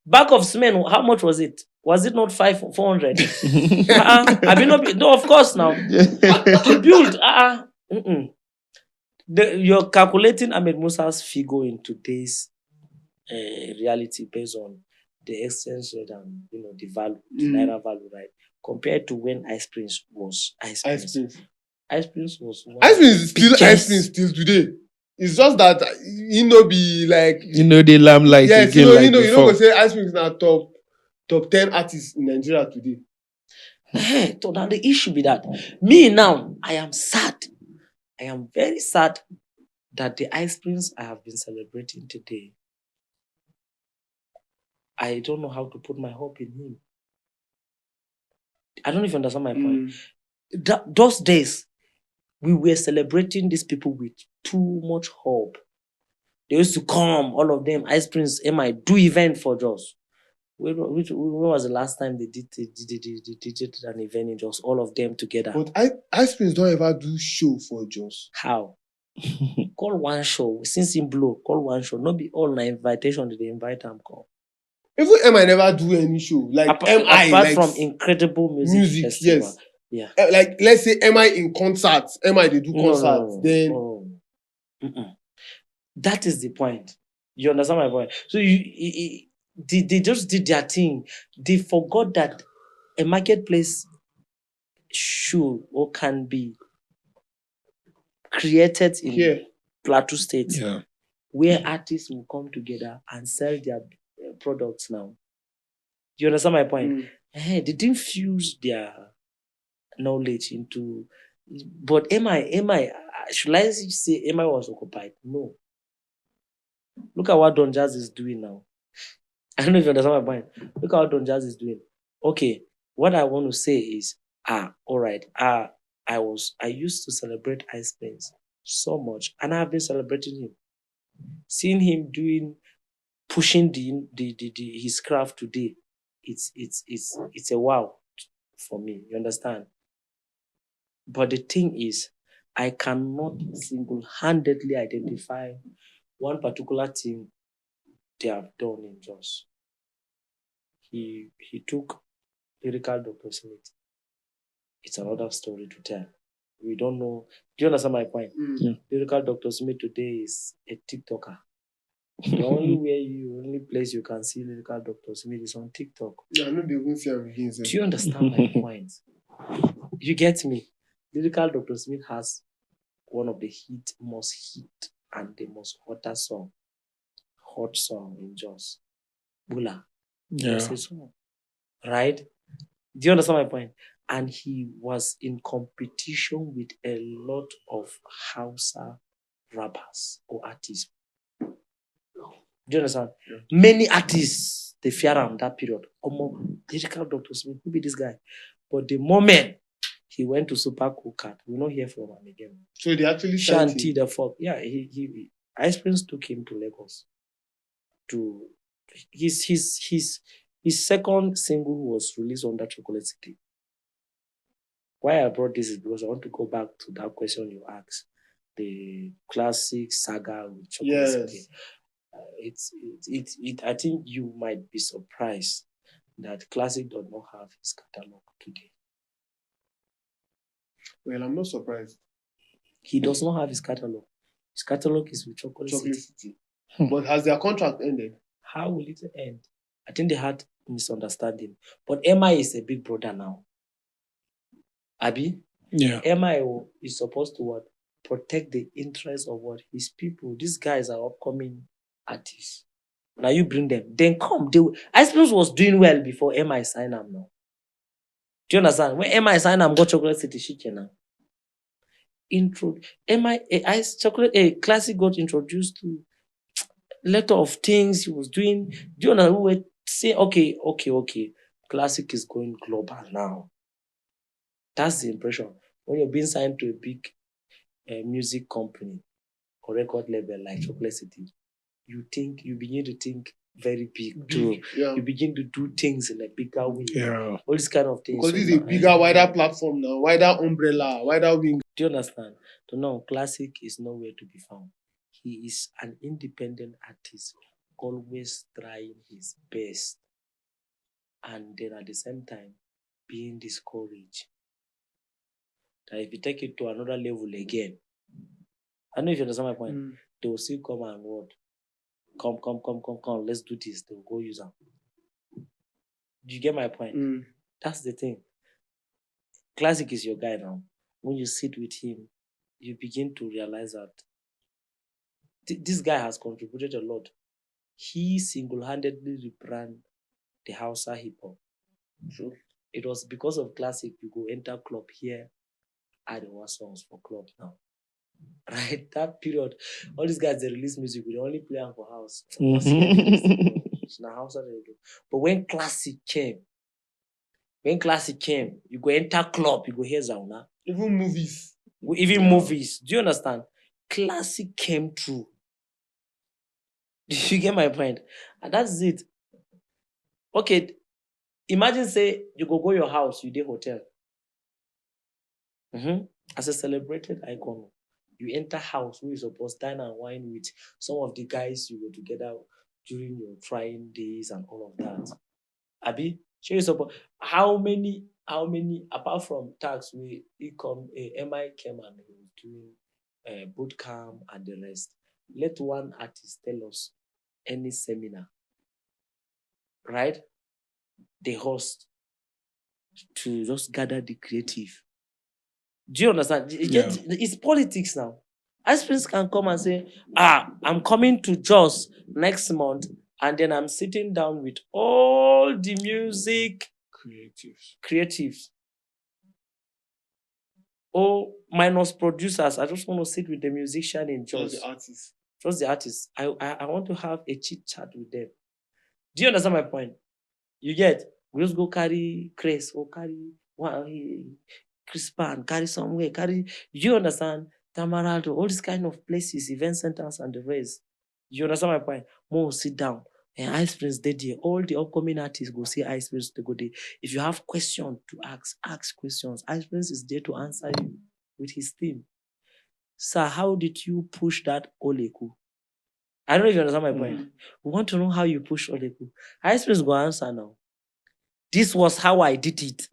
Back of cement, how much was it? Was it not 400? No, of course now. To build, you're calculating Ahmed Musa's figure in today's reality based on the exchange rate and the value, the naira value, right? Compared to when Ice Prince was Ice Prince. Ice Prince. Ice Prince was one Ice of Prince the is still biggest- Ice Prince till today. It's just that he no be like the lamplight yes, again like you know before. go say Ice Prince na top 10 artists in Nigeria today. So now the issue be that me now, I am sad. I am very sad that the Ice Prince I have been celebrating today, I don't know how to put my hope in him. I don't know if you understand my point. Those days, we were celebrating these people with too much hope. They used to come, all of them, Ice Prince, Emma, do event for Jos. When was the last time they did an event in Jos? All of them together. But Ice Prince don't ever do show for Jos. How? Call one show. Since him blow, call one show. Not be all na invitation that they invite them come. Even Emma never do any show. Like Apart like from incredible music festival. yes. Yeah. Like let's say Emma in concerts. Emma they do concerts. Then Mm-mm. That is the point. You understand my point? So they just did their thing. They forgot that a marketplace should or can be created in here. Plateau State, Yeah. where artists will come together and sell their products now. You understand my point? They didn't fuse their knowledge into. But Emma, should I say Emma was occupied? No. Look at what Don Jazz is doing now. I don't know if you understand my point. Look at what Don Jazz is doing. Okay, what I want to say is, all right. I used to celebrate Ice Prince so much, and I've been celebrating him. Seeing him pushing his craft today, it's a wow for me. You understand? But the thing is, I cannot single-handedly identify one particular thing they have done in Jos. He took lyrical Dr. Smith. It's another story to tell. We don't know. Do you understand my point? Yeah. Lyrical Dr. Smith today is a TikToker. The only place you can see lyrical Dr. Smith is on TikTok. Yeah, I know they won't see him again. Do you understand my point? You get me? Lyrical Dr. Smith has one of the most hit and the most hot song in Jos. Bula. Yeah. That's his song. Right? Do you understand my point? And he was in competition with a lot of Hausa rappers or artists. Do you understand? Yeah. Many artists, they fear him that period. Lyrical Dr. Smith, who be this guy? But the moment he went to Super Cool Cat, we don't hear from him again. So they actually signed Shanti him. the fuck. Yeah, he Ice Prince took him to Lagos. To his second single was released on that Chocolate City. Why I brought this is because I want to go back to that question you asked. The classic saga with Chocolate City. I think you might be surprised that Classic does not have his catalog today. Well, I'm not surprised. He does not have his catalog. His catalog is with Chocolate Chocolate City. City. But has their contract ended? How will it end? I think they had misunderstanding. But MI is a big brother now. Abi? Yeah. MI is supposed to what? Protect the interests of what? His people. These guys are upcoming artists. Now you bring them. Then come. Iceberg was doing well before MI signed him now. Do you understand? When MI signed him, got Chocolate City shit now. Classic got introduced to a lot of things he was doing. Do you know? We were saying, okay. Classic is going global now. That's the impression. When you're being signed to a big music company or record label like Chocolate City, you begin to think very big too. Yeah. You begin to do things in a bigger way. Yeah. All these kind of things. Because this is a bigger, wider platform now, wider umbrella, wider wing. Do you understand? So now, Classic is nowhere to be found. He is an independent artist, always trying his best, and then at the same time being discouraged. That if you take it to another level again, I don't know if you understand my point. They will still come and what? Come, let's do this. They will go use them. Do you get my point? That's the thing. Classic is your guy now. When you sit with him, you begin to realize that this guy has contributed a lot. He single-handedly rebranded the Hausa hip-hop. True. It was because of Classic you go enter club here, add one songs for club now. Right? That period, all these guys, they release music, we only play them for house. It's not house that they do. But when Classic came, you go enter club, you go hear Zauna. Even movies. Movies. Do you understand? Classic came through. You get my point? And that's it. Okay, imagine say you go your house, you dey hotel. As a celebrated icon, you enter house where you supposed dine and wine with some of the guys you were together during your trying days and all of that. Abi, show you support. How many apart from tax MI came and he was doing boot camp and the rest. Let one artist tell us any seminar, right? The host to just gather the creative. Do you understand? It's politics now. Aspirants can come and say, I'm coming to Jos next month, and then I'm sitting down with all the music creatives. Oh, minus producers. I just want to sit with the musician in Jos. Just the artists. I want to have a chit chat with them. Do you understand my point? You get? We just go carry Chris or carry Crispan, carry somewhere, do you understand? Tamaraldo, all these kind of places, event centers and the rest. You understand my point? More sit down. And Ice Prince did there. All the upcoming artists go see Ice Prince to go there. If you have questions to ask questions. Ice Prince is there to answer you with his team. Sir, how did you push that Oleku? I don't know if you understand my point. We want to know how you push Oleku. Ice Prince go answer now. This was how I did it.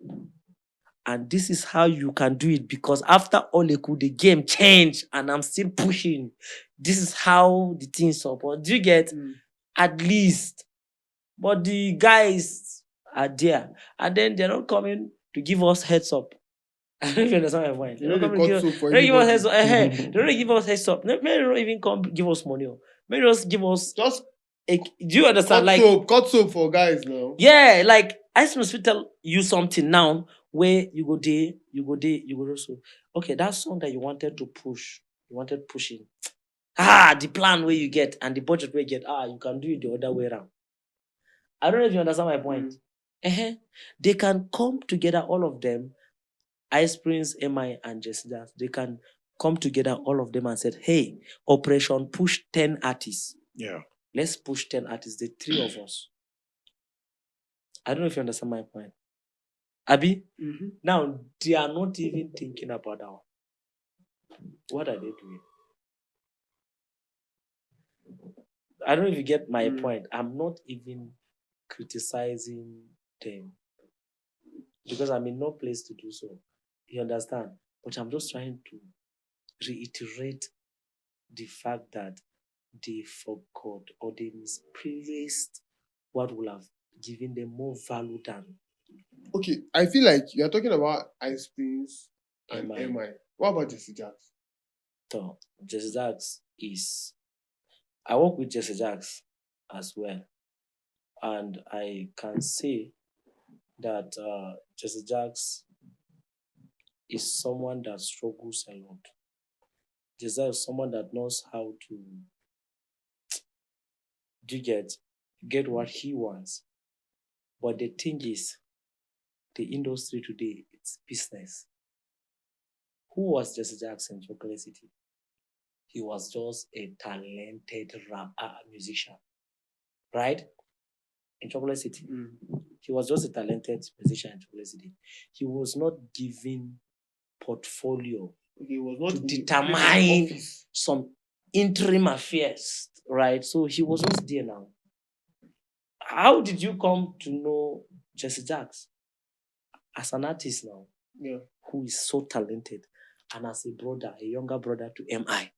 And this is how you can do it, because after Oleku, the game changed and I'm still pushing. This is how the thing support. Do you get? At least. But the guys are there. And then they're not coming to give us heads up. I don't know if you understand my point. They don't give us heads up. They don't give us heads up. Maybe they don't even come give us money. Maybe just give us... do you understand? Cut soap for guys now. Yeah, like I supposed to tell you something now where you go also. Okay, that song that you wanted pushing. The plan where you get and the budget where you get, you can do it the other way around. I don't know if you understand my point. They can come together, all of them, Ice Prince, MI, and Jessica. They can come together, all of them, and said, hey, Operation Push 10 artists. Yeah. Let's push 10 artists, the three of us. I don't know if you understand my point. Abi? Now, they are not even thinking about that. What are they doing? I don't know if you get my point. I'm not even criticizing them because I'm in no place to do so. You understand? But I'm just trying to reiterate the fact that they forgot or they misplaced what would have given them more value than Okay, I feel like you're talking about Ice Prince and MI. MI. What about Jesse Jacks? So Jesse Jacks is I work with Jesse Jacks as well. And I can say that Jesse Jacks is someone that struggles a lot. Jesse Jacks is someone that knows how to do get what he wants. But the thing is, the industry today, it's business. Who was Jesse Jacks in Chocolate City? He was just a talented musician, right? In Chocolate City. He was just a talented musician in Chocolate City. He was not given portfolio He was not to in determine office. some interim affairs, right? So he was just there now. How did you come to know Jesse Jacks? As an artist now, Yeah. who is so talented, and as a brother, a younger brother to MI.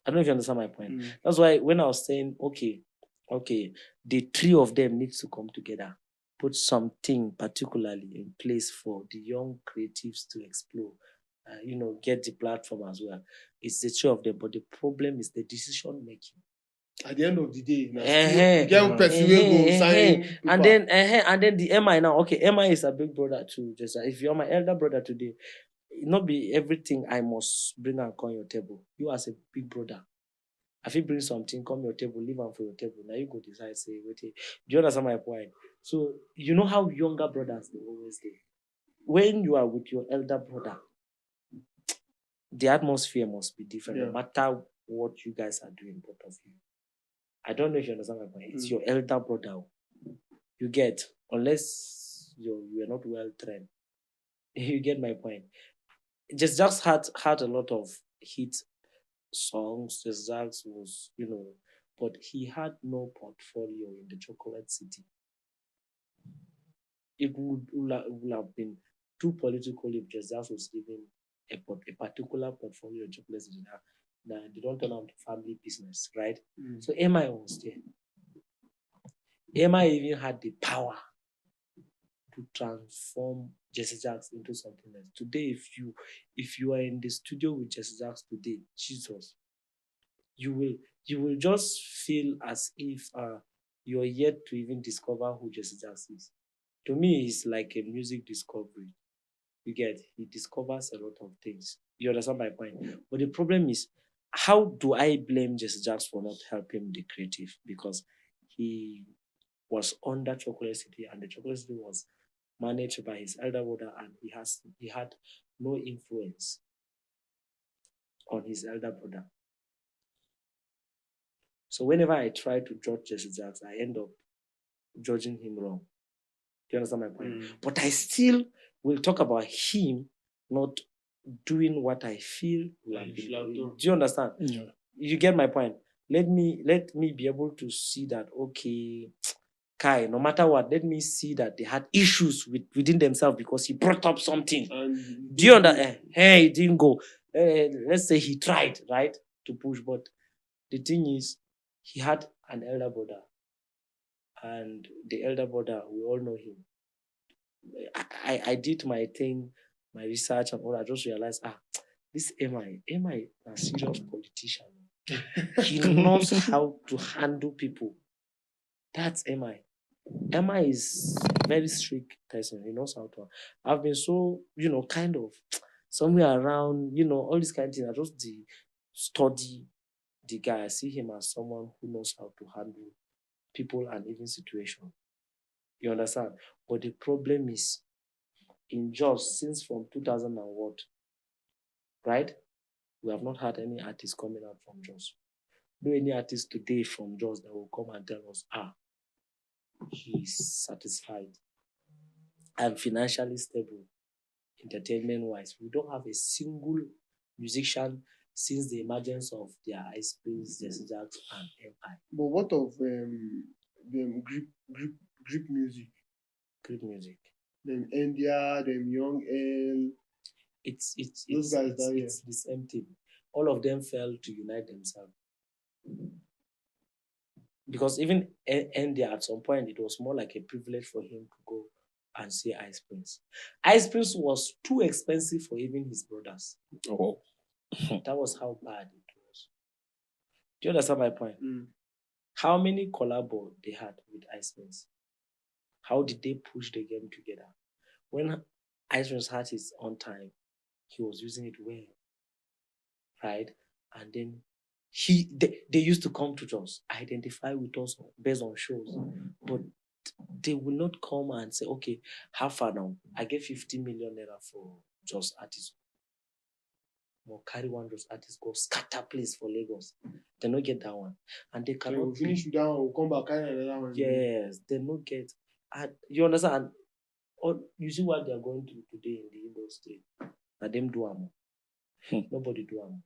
I don't know if you understand my point. That's why when I was saying, okay, the three of them needs to come together, put something particularly in place for the young creatives to explore, get the platform as well. It's the three of them, but the problem is the decision making. At the end of the day, get person go sign and then the MI now. Okay, MI is a big brother too. Just if you're my elder brother today, it not be everything I must bring and come your table. You as a big brother, if you bring something, come your table, leave them for your table. Now you go decide, say, wait, do you understand my point? So you know how younger brothers they always do. When you are with your elder brother, the atmosphere must be different, no matter what you guys are doing, both of you. I don't know if you understand my point. It's your elder brother. You get, unless you are not well trained. You get my point. Just had a lot of hit songs. Just was, but he had no portfolio in the Chocolate City. It would have been too political if Just was given a particular portfolio in Chocolate City. Now they don't turn out to family business, right? So MI was there. MI even had the power to transform Jesse Jacks into something else. Today, if you are in the studio with Jesse Jacks today, Jesus, you will just feel as if you're yet to even discover who Jesse Jacks is. To me, it's like a music discovery. You get, he discovers a lot of things. You understand my point? But the problem is, how do I blame Jesse Jacks for not helping the creative? Because he was under Chocolate City, and the Chocolate City was managed by his elder brother, and he had no influence on his elder brother. So whenever I try to judge Jesse Jacks, I end up judging him wrong. Do you understand my point? But I still will talk about him not doing what I feel. Do you understand? Yeah. You get my point? Let me be able to see that, okay, Kai, no matter what, let me see that they had issues within themselves because he brought up something. Do you understand? Hey, it didn't go. Let's say he tried, right, to push, but the thing is, he had an elder brother, and the elder brother, we all know him. I did my thing, my research and all. I just realized, this MI a serious politician. He knows how to handle people. That's MI. Emma is a very strict person. He knows how to. I've been so, kind of somewhere around, all these kind of things. I just study the guy. I see him as someone who knows how to handle people and even situations. You understand? But the problem is, in Jos, since from 2000 and what, right? We have not had any artist coming out from Jos. No any artist today from Jos that will come and tell us, he's satisfied and financially stable, entertainment-wise. We don't have a single musician since the emergence of their Ice Prince, Jesse Jacks, and MI. But what of them grip music? Great music. Them India, them Young L. Those guys down here. it's the same thing. All of them failed to unite themselves. Because even Andy, at some point, it was more like a privilege for him to go and see Ice Prince. Ice Prince was too expensive for even his brothers. Oh. That was how bad it was. Do you understand my point? Mm. How many collabos they had with Ice Prince? How did they push the game together? When Ice Prince had his own time, he was using it well, right? And then they used to come to us, identify with us based on shows, but they will not come and say, okay, how far now? I get 50 million naira for just artists. Or carry one just artists go scatter place for Lagos. They don't get that one, and they So cannot we'll finish with that one, we'll come back, carry another one. Yes, they don't get. And you understand? Or you see what they are going through today in the industry. And them do am. Nobody do am.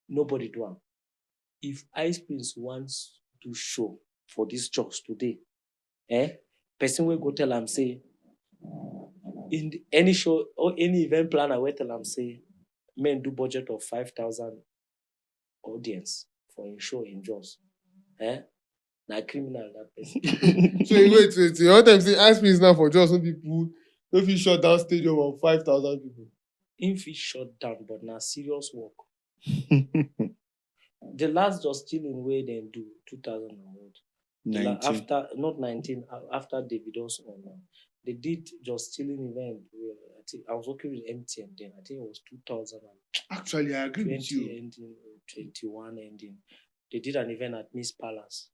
Nobody do am. If Ice Prince wants to show for these jobs today, person will go tell him say, in any show or any event planner will tell him say, men do budget of 5,000 audience for a show in Jos. Na criminal that person. So wait. All time say Ice Prince now for just some people, if he shut down stadium of 5,000 people. If it shut down, but now serious work. The last just chilling way they do 2000 and what? After not 19, after Davido's on, they did just chilling event. Where I was working with MTN then. I think it was 2000. Actually, I agree with you. Ending, 21 ending. They did an event at Miss Palace.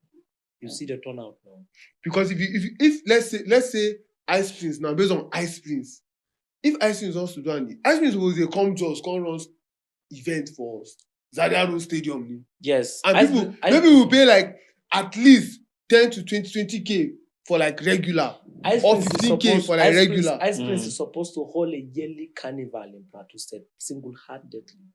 You see the turnout now. Because if let's say Ice Prince now, based on Ice Prince, if Ice Prince wants to do anything, Ice Prince will say come run event for us. Zaria Road Stadium. Yes. And maybe we'll pay like at least 10 to 20K for like regular. Or 15K for like regular. Ice Prince is supposed to hold a yearly carnival in Plateau State, single-handedly.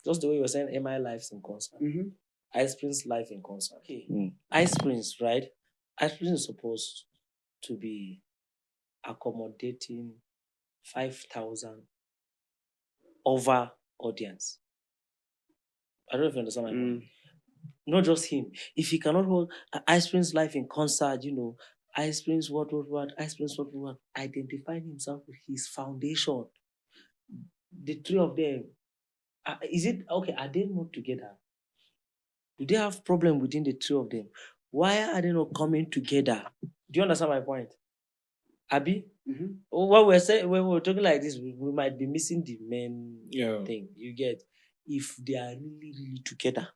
Just the way you were saying MI Lives in concert. Mm-hmm. Ice Prince live in concert. Okay. Ice Prince, right? Ice Prince is supposed to be accommodating 5,000 over audience. I don't know if you understand my point. Not just him. If he cannot hold Ice Prince live in concert, Ice Prince what, Ice Prince what, identifying himself with his foundation. The three of them, is it okay? Are they not together? Do they have problem within the two of them? Why are they not coming together? Do you understand my point? Abi? Mm-hmm. What we're saying, when we're talking like this, we might be missing the main thing. You get, if they are really, really together,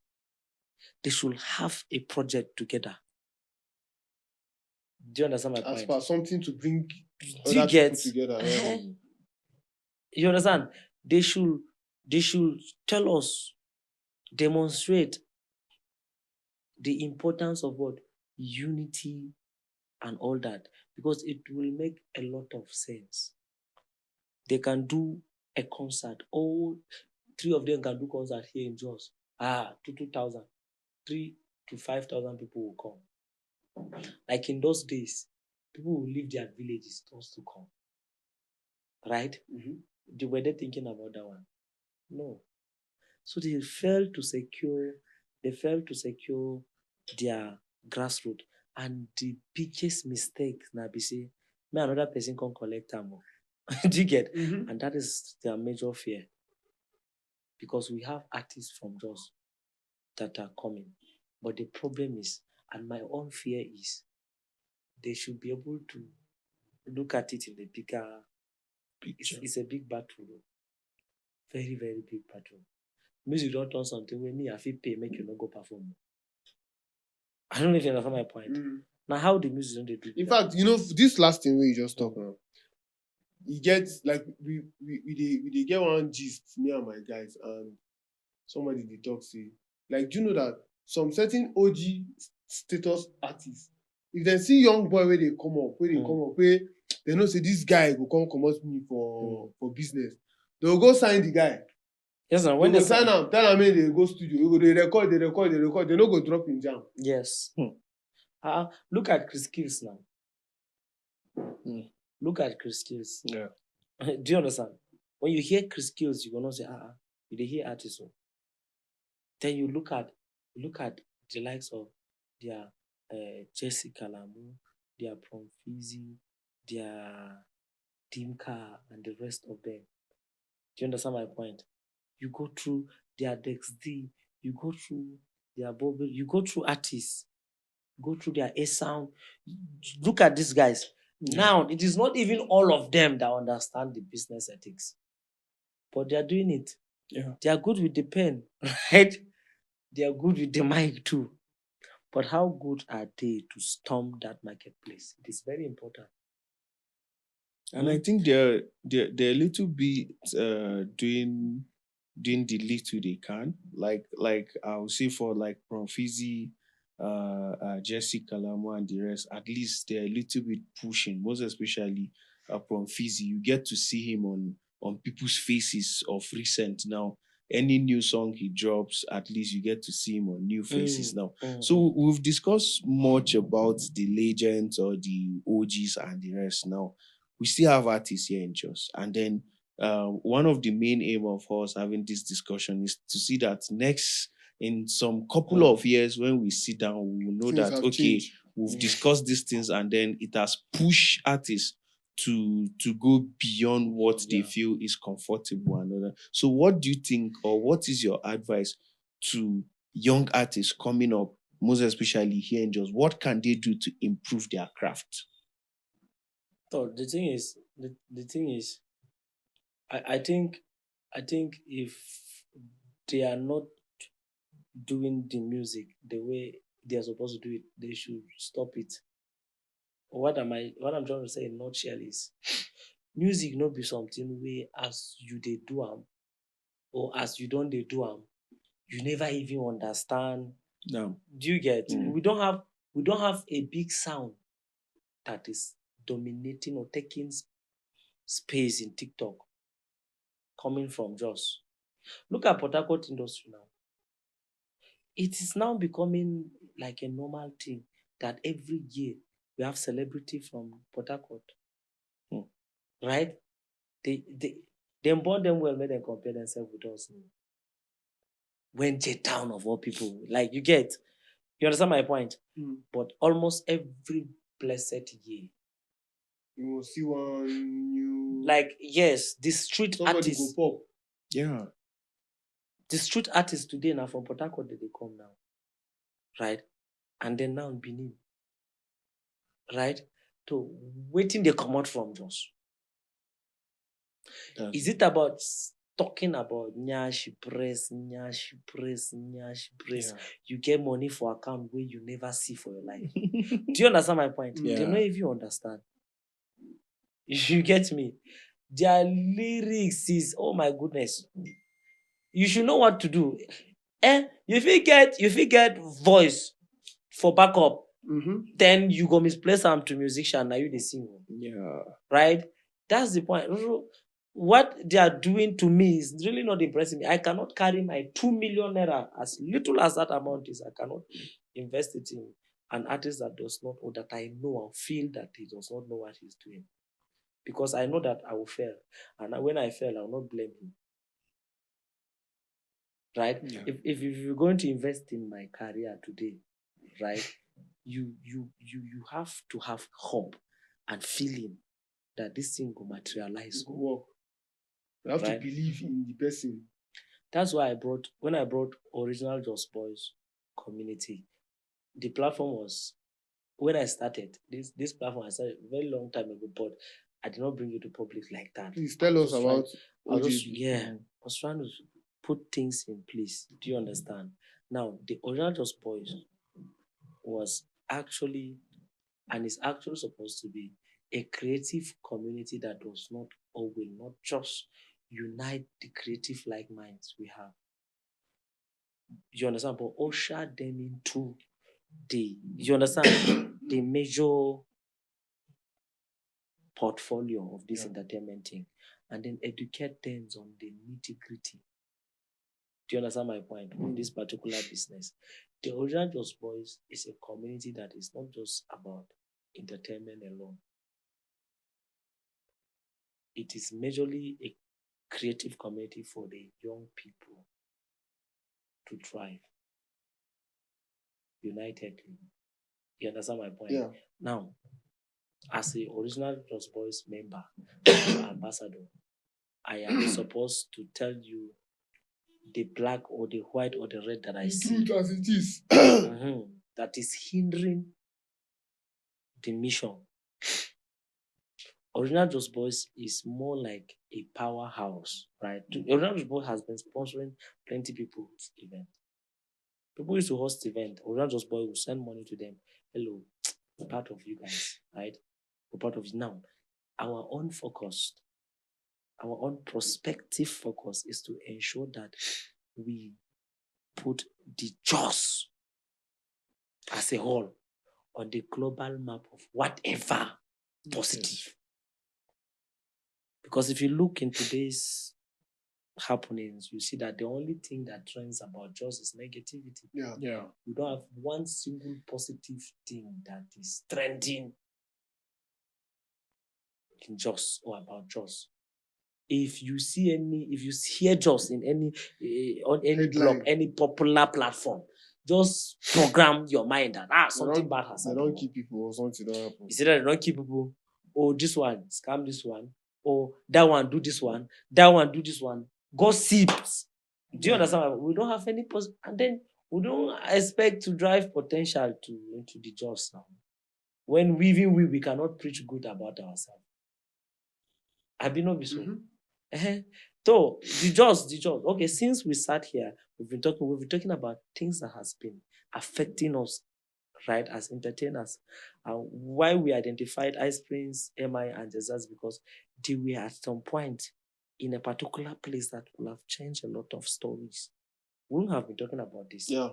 they should have a project together. Do you understand my point? As far something to bring other people together. You understand? They should tell us, demonstrate the importance of what? Unity and all that. Because it will make a lot of sense. They can do a concert. All three of them can do concert here in Jos. To 2,000. 3,000 to 5,000 people will come. Like in those days, people will leave their villages just to come. Right? Mm-hmm. Were they thinking about that one? No. So they failed to secure their grassroots. And the biggest mistake now be say, another person can collect them. Do you get? Mm-hmm. And that is their major fear. Because we have artists from Jos that are coming. But the problem is, and my own fear is, they should be able to look at it in the bigger picture. It's a big battle. Very, very big battle. Music don't turn something where me, I feel pay, make you not go perform. I don't know if you understand my point. Now, how the music don't they do? In fact, this last thing where you just talk now, you get like we get one gist, me and my guys, and somebody they talk say, like, do you know that some certain OG status artists, if they see young boy where they come up, where they know say this guy will come out me for business, they will go sign the guy. Yes, and when they sign him, tell him they go studio, they record, they don't go drop in jam. Yes. Look at Chris Kills now. Look at Chris Kills. Yeah. Do you understand? When you hear Chris Kills, you gonna say, you dey hear artists. Then you look at the likes of their Jessica Lamu, their Promfizi, their Dimka, and the rest of them. Do you understand my point? You go through their Dex D, you go through their Bobby, you go through artists, go through their A sound. Look at these guys. Now, it is not even all of them that understand the business ethics, but they are doing it. Yeah. They are good with the pen, right? They are good with the mic too. But how good are they to storm that marketplace? It is very important. And I think they're a little bit doing the little they can. Like I would say for like Profizi, Jesse Kalamo and the rest, at least they're a little bit pushing, most especially Profizi. You get to see him on people's faces of recent now. Any new song he drops, at least you get to see him on new faces now. So we've discussed much about the legends or the OGs and the rest now. We still have artists here in Jos. And then one of the main aim of us having this discussion is to see that next, in some couple of years, when we sit down, we will know Things that, have okay, changed. we've discussed these things and then it has pushed artists to go beyond what they feel is comfortable and other. So what do you think, or what is your advice to young artists coming up, most especially here in Jos? What can they do to improve their craft? So the thing is, I think if they are not doing the music the way they are supposed to do it, they should stop it. What I'm trying to say in a nutshell is, music not be something where as you they do am, or as you don't they do am, you never even understand. No. Do you get? We don't have a big sound that is dominating or taking space in TikTok coming from Jos. Look at Port Harcourt industry now. It is now becoming like a normal thing that every year we have celebrity from Port Harcourt. Right? They born them well, made them compare themselves with us. When JTOWN of all people, like you understand my point? But almost every blessed year, You will see one new. like, yes, the street Somebody artists, go pop. Yeah. the street artists today now from Port Harcourt, they come now, right? And then now in Benin, right? So waiting they come out from Jos. Is it about talking about nyashi press? Yeah. You get money for account where you never see for your life. Do you understand my point? Yeah. They don't even understand. You get me? Their lyrics is, oh my goodness. You should know what to do. If you get voice for backup, then you go misplace them to musician. Now you they sing. Yeah. Right? That's the point. What they are doing to me is really not impressing me. I cannot carry my 2 million naira, as little as that amount is. I cannot invest it in an artist that does not, or that I know and feel that he does not know what he's doing. Because I know that I will fail. And when I fail, I will not blame him. Right? Yeah. If you're going to invest in my career today, right, you have to have hope and feeling that this thing will materialize. Go work. You have to believe in the person. That's why when I brought Original Just Boys community, the platform was, when I started, this platform I started a very long time ago, but I did not bring it to public like that. Please tell us about I was trying to put things in place. Do you understand? Now, the Original Just Boys was actually, and is actually supposed to be, a creative community that does not or will not just unite the creative like minds we have. You understand? But usher them into you understand, the major portfolio of this entertainment thing, and then educate them on the nitty-gritty. Do you understand my point on this particular business? The Original Just Boys is a community that is not just about entertainment alone. it is majorly a creative community for the young people to thrive unitedly. You understand my point? Yeah. Now, as the original Just Boys member, ambassador, I am supposed to tell you the black or the white or the red that I see Truth as it is. that is hindering the mission. Original Just Boys is more like a powerhouse, right? Original Just Boys has been sponsoring plenty people's event. People used to host event. Original Just Boys will send money to them. Hello, we're part of you guys, right? We're part of it now. Our own prospective focus is to ensure that we put the JOS as a whole on the global map of whatever positive. Because if you look in today's happenings, you see that the only thing that trends about JOS is negativity. Yeah. You don't have one single positive thing that is trending in JOS or about JOS. If you hear JOS in any on any blog, any popular platform, just program your mind that something bad has They happened. don't keep people or something don't happen. You see that they don't keep people. Oh, this one, scam this one. Oh, that one, do this one. That one, do this one. Gossips. Do you understand? We don't have any and then we don't expect to drive potential into the JOS now. When we cannot preach good about ourselves. I've been over so. So the JOS. Okay, since we sat here, we've been talking about things that has been affecting us, right, as entertainers. Why we identified Ice Prince, MI, and Jesus, because they were at some point in a particular place that will have changed a lot of stories. We wouldn't have been talking about this. Yeah.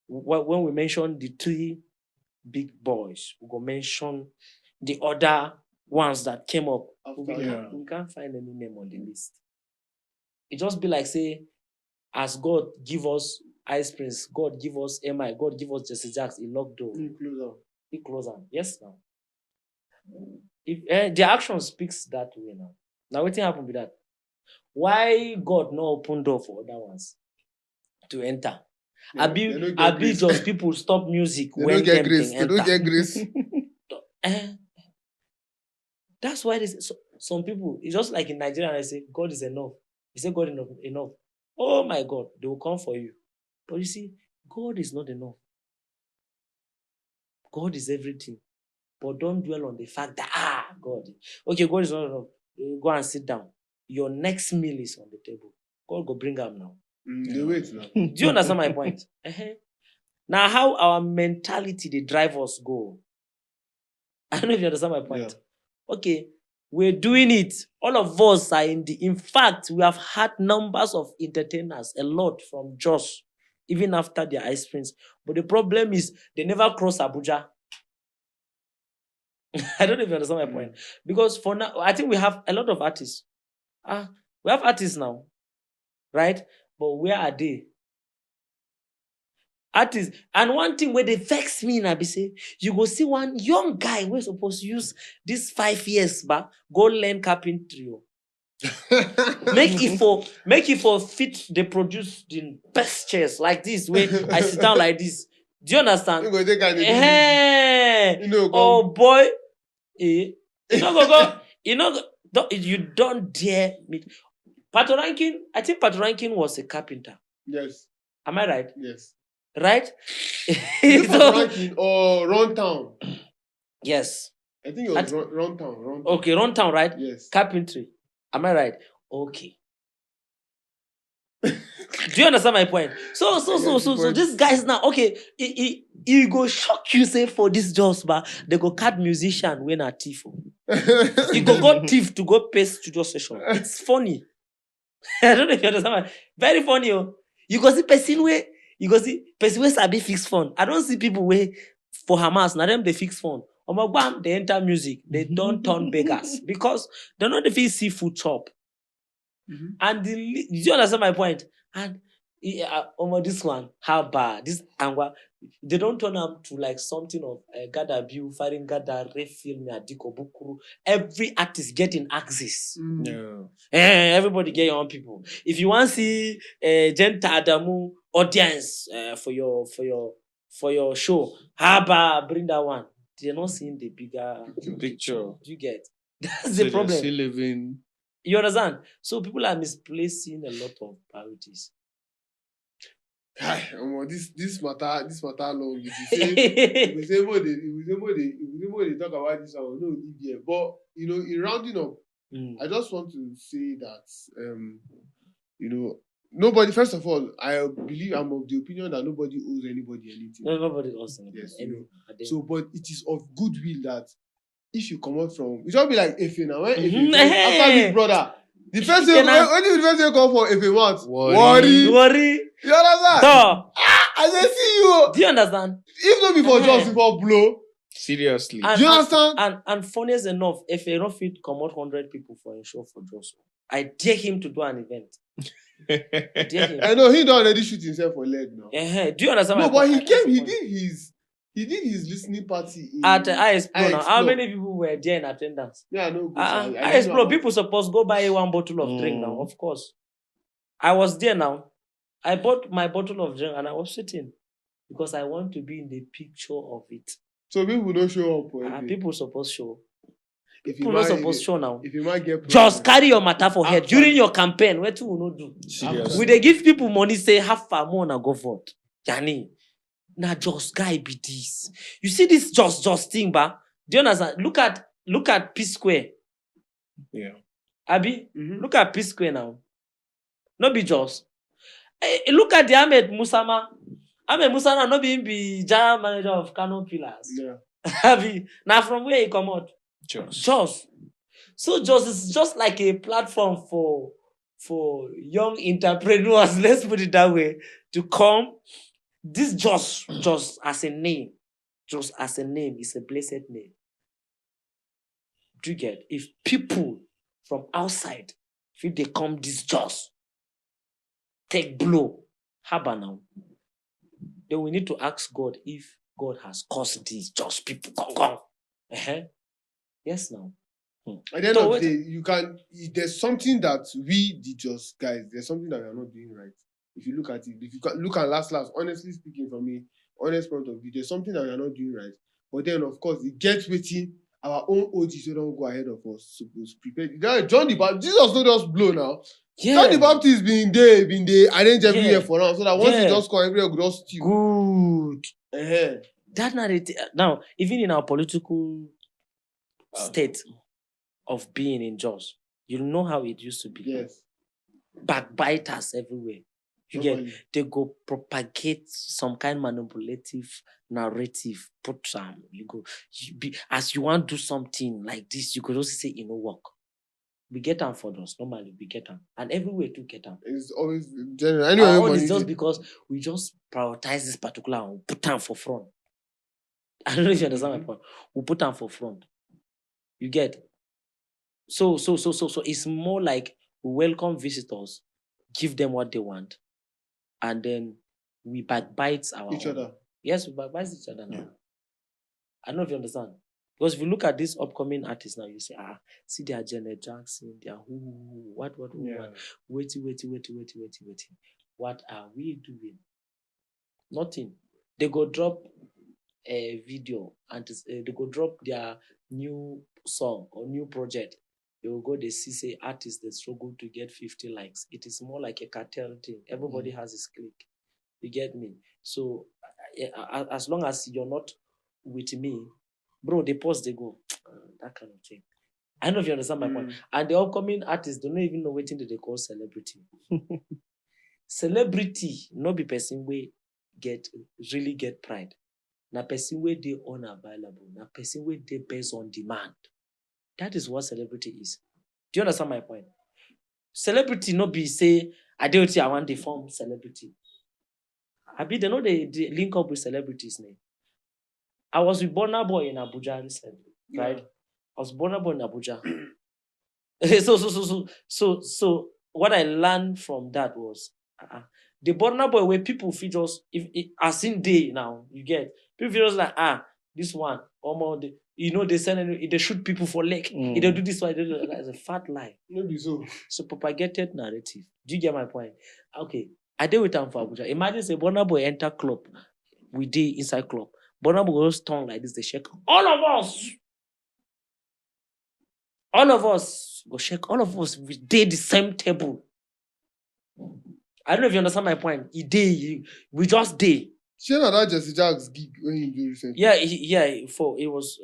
When we mentioned the 3 big boys, we will mention the other ones that came up. We can't find any name on the list. It just be like, say, as God give us Ice Prince, God give us MI, God give us Jesse Jacks, he locked door. He closer. Yes, now. If the action speaks that way now. Now, what happened with that? Why God no open door for other ones to enter? Abi just people stop music They when don't get them grace. thing They don't enter. get grace. That's why some people, it's just like in Nigeria, I say, God is enough. You say God is enough. Oh my God, they will come for you. But you see, God is not enough. God is everything. But don't dwell on the fact that, God. Okay, God is not enough. Go and sit down. Your next meal is on the table. God go bring them now. They wait now. Do you understand my point? Now, how our mentality, they drive us go. I don't know if you understand my point. Yeah. Okay, we're doing it. All of us are in fact, we have had numbers of entertainers, a lot from JOS, even after their Ice Prince. But the problem is they never cross Abuja. I don't know if you understand my point. Because for now, I think we have a lot of artists. We have artists now, right? But where are they? Artists. And one thing where they vex me now, be say, you go see one young guy we're supposed to use this 5 years back, go learn carpentry. Make it for fit they produce the best chairs like this, where I sit down like this. Do you understand? You go take and they do music. Oh boy. You don't dare meet. Pato Rankin, I think Pato Rankin was a carpenter. Yes. Am I right? Yes. Right? Pato Rankin or Runtown? Yes. I think it was Runtown. Okay, Runtown, right? Yes. Carpentry. Am I right? Okay. Do you understand my point? So these guys now, okay, he go shock you, say, for this JOS, but they go cut musician when a thief. You go thief to go pay studio session. It's funny. I don't know if you understand. Very funny. Oh. You go see person where sabi fix phone. I don't see people where for Hamas, now them they fix phone. Bam, they enter music. They don't turn beggars because they're not the see food chop. And do you understand my point? And This one, how bad? This angwa, they don't turn up to like something of Gada Biu, Farin Gada, Refill, Adiko Bukuru. Every artist getting access. Everybody get your own people. If you want to see Jenta Adamu audience for your show, Haba, bring that one. They're not seeing the bigger Picture. You get that's So the they're problem. still living. You understand? So people are misplacing a lot of priorities. This matter long. If we say more they talk about this, I will know here. But in rounding up, I just want to say that nobody. First of all, I'm of the opinion that nobody owes anybody anything. Nobody else. Yes, so, but it is of goodwill that if you come out from, it just be like Efe now. When Efe after Big Brother, the first thing when the first thing come for Efe what? Worry. You understand? So, I say see you. do you understand? If not before just before blow. Seriously. Do you understand? And funniest enough, if a not fit come out 100 people for a show for Joshua, I dare him to do an event. I dare him. I know he don't already shoot himself for leg now. Do you understand? No, but he came. He did his listening party at ISPro now. ISPro. How many people were there in attendance? Yeah, I know. ISPro, people supposed to go buy one bottle of drink now, of course. I was there now. I bought my bottle of drink and I was sitting because I want to be in the picture of it. So people don't show up. People supposed to show. People not supposed to show now. If you might get just carry your matter for head during your campaign. Where to will not do? Seriously. Will they give people money? Say half far more and go for it. Yani, now just guy be this. You see this just thing, ba? Do you understand? Look at P Square. Yeah. Abi, look at P Square now. No be just. Look at the Ahmed Musama. Ahmed Musama no be general manager of Kano Pillars. Yeah. Abi, now from where he come out? Just. So just is just like a platform for young entrepreneurs, let's put it that way, to come. This just as a name is a blessed name. Do you get? If people from outside, if they come this just take blow, haba now, then we need to ask God if God has caused these just people gone. Yes, now. At the end of the day, there's something that we, the just guys, there's something that we are not doing right. If you look at it, if you look at last, honestly speaking, from me, honest point of view, there's something that we are not doing right. But then, of course, it gets waiting. Our own OGs so don't go ahead of us. Supposed prepare. John the Baptist, Jesus not just blow now. Yeah. John the Baptist been there, arrange every year for now, so that once he just come, every year will just steal. Good. That narrative. Now, even in our political state of being in Jos, you know how it used to be. Yes. Backbiters everywhere. They go propagate some kind of manipulative narrative. Put some, as you want to do something like this, you could also say, work. We get them for those. Normally, we get them. And everywhere to get them. It's always general. Anyway, it's just because we just prioritize this particular and put them for front. I don't know if you understand my point. We put them for front. You get? So it's more like we welcome visitors, give them what they want, and then we backbite each other. Yes, we backbite each other now. I don't know if you understand. Because if you look at these upcoming artists now, you say, see their Janet Jackson, their what, waiting. What are we doing? Nothing. They go drop a video and they go drop their new song or new project. They will go, they say artists, they struggle to get 50 likes. It is more like a cartel thing. Everybody has his clique. You get me? So as long as you're not with me, bro, they pause, they go. That kind of thing. I don't know if you understand my point. And the upcoming artists don't even know what they call celebrity. Celebrity, not be person where really get pride. Na person where they unavailable. Na person where they based on demand. That is what celebrity is. Do you understand my point? Celebrity not be say, I want to form celebrity. They know they link up with celebrities name. I was with Burna Boy in Abuja recently, right? I was Burna Boy in Abuja. So what I learned from that was The Burna Boy where people feel just as in day now, you get people feel just like this one, almost they send they shoot people for leg. If they do this one, they do that. It's a fat lie. Maybe so. It's a propagated narrative. Do you get my point? Okay. I deal with them for Abuja. Imagine say Burna Boy enter club. We did inside club. Burna Boy goes tongue like this, they shake. All of us go shake. All of us, we did the same table. I don't know if you understand my point. We just did. Share that Jesse Jack's gig when you do recently. Yeah, it was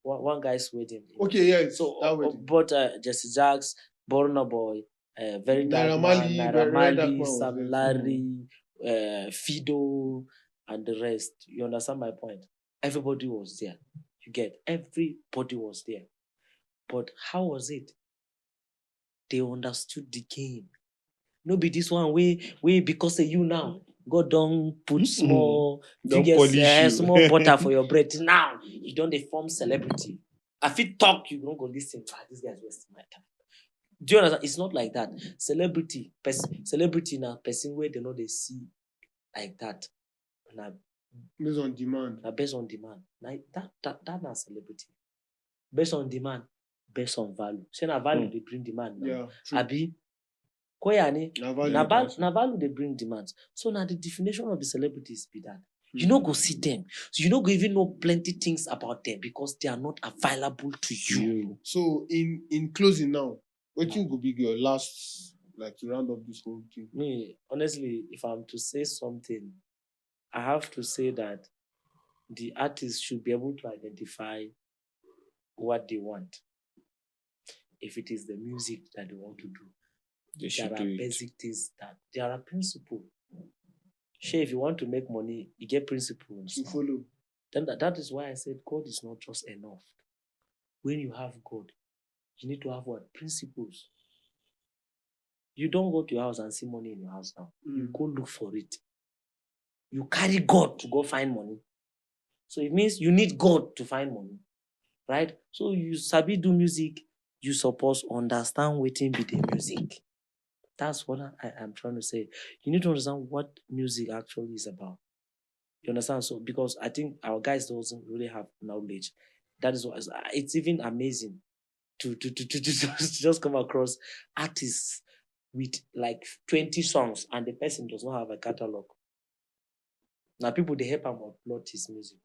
one guy's wedding. Okay, yeah. So, that wedding. but Jesse Jacks, Burna Boy, very Naira Naira Marley, was Sam there. Larry, Fido, and the rest. You understand my point? Everybody was there. You get everybody was there. But how was it? They understood the game. No be this one way because of you now. God don't put small, Don't polish you. small butter for your bread. Now you don't form celebrity. I feel talk, you don't go listen. This guy's wasting my time. Do you understand? It's not like that. Celebrity now, person where they know they see like that. Now, Based on demand. now based on demand. Now that not celebrity. Based on demand, based on value. Say na value they bring demand now. Yeah. True. Abi Koyani, Na value they bring demands. So now the definition of the celebrities be that. You no go see them. So you no go even know plenty things about them because they are not available to you. So in closing now, what think will be your last, like, to round up this whole thing? Me, honestly, if I'm to say something, I have to say that the artist should be able to identify what they want. If it is the music that they want to do, They there should are do it. basic things that there are principles. Sure, if you want to make money, you get principles. To follow. Then that is why I said God is not just enough. When you have God, you need to have what? Principles. You don't go to your house and see money in your house now. You go look for it. You carry God to go find money. So it means you need God to find money. Right? So you sabi do music, you suppose understand wetin be the music. That's what I am trying to say. You need to understand what music actually is about. You understand? So because I think our guys doesn't really have knowledge. That is why it's even amazing to just come across artists with like 20 songs and the person does not have a catalog. Now people they help him upload his music.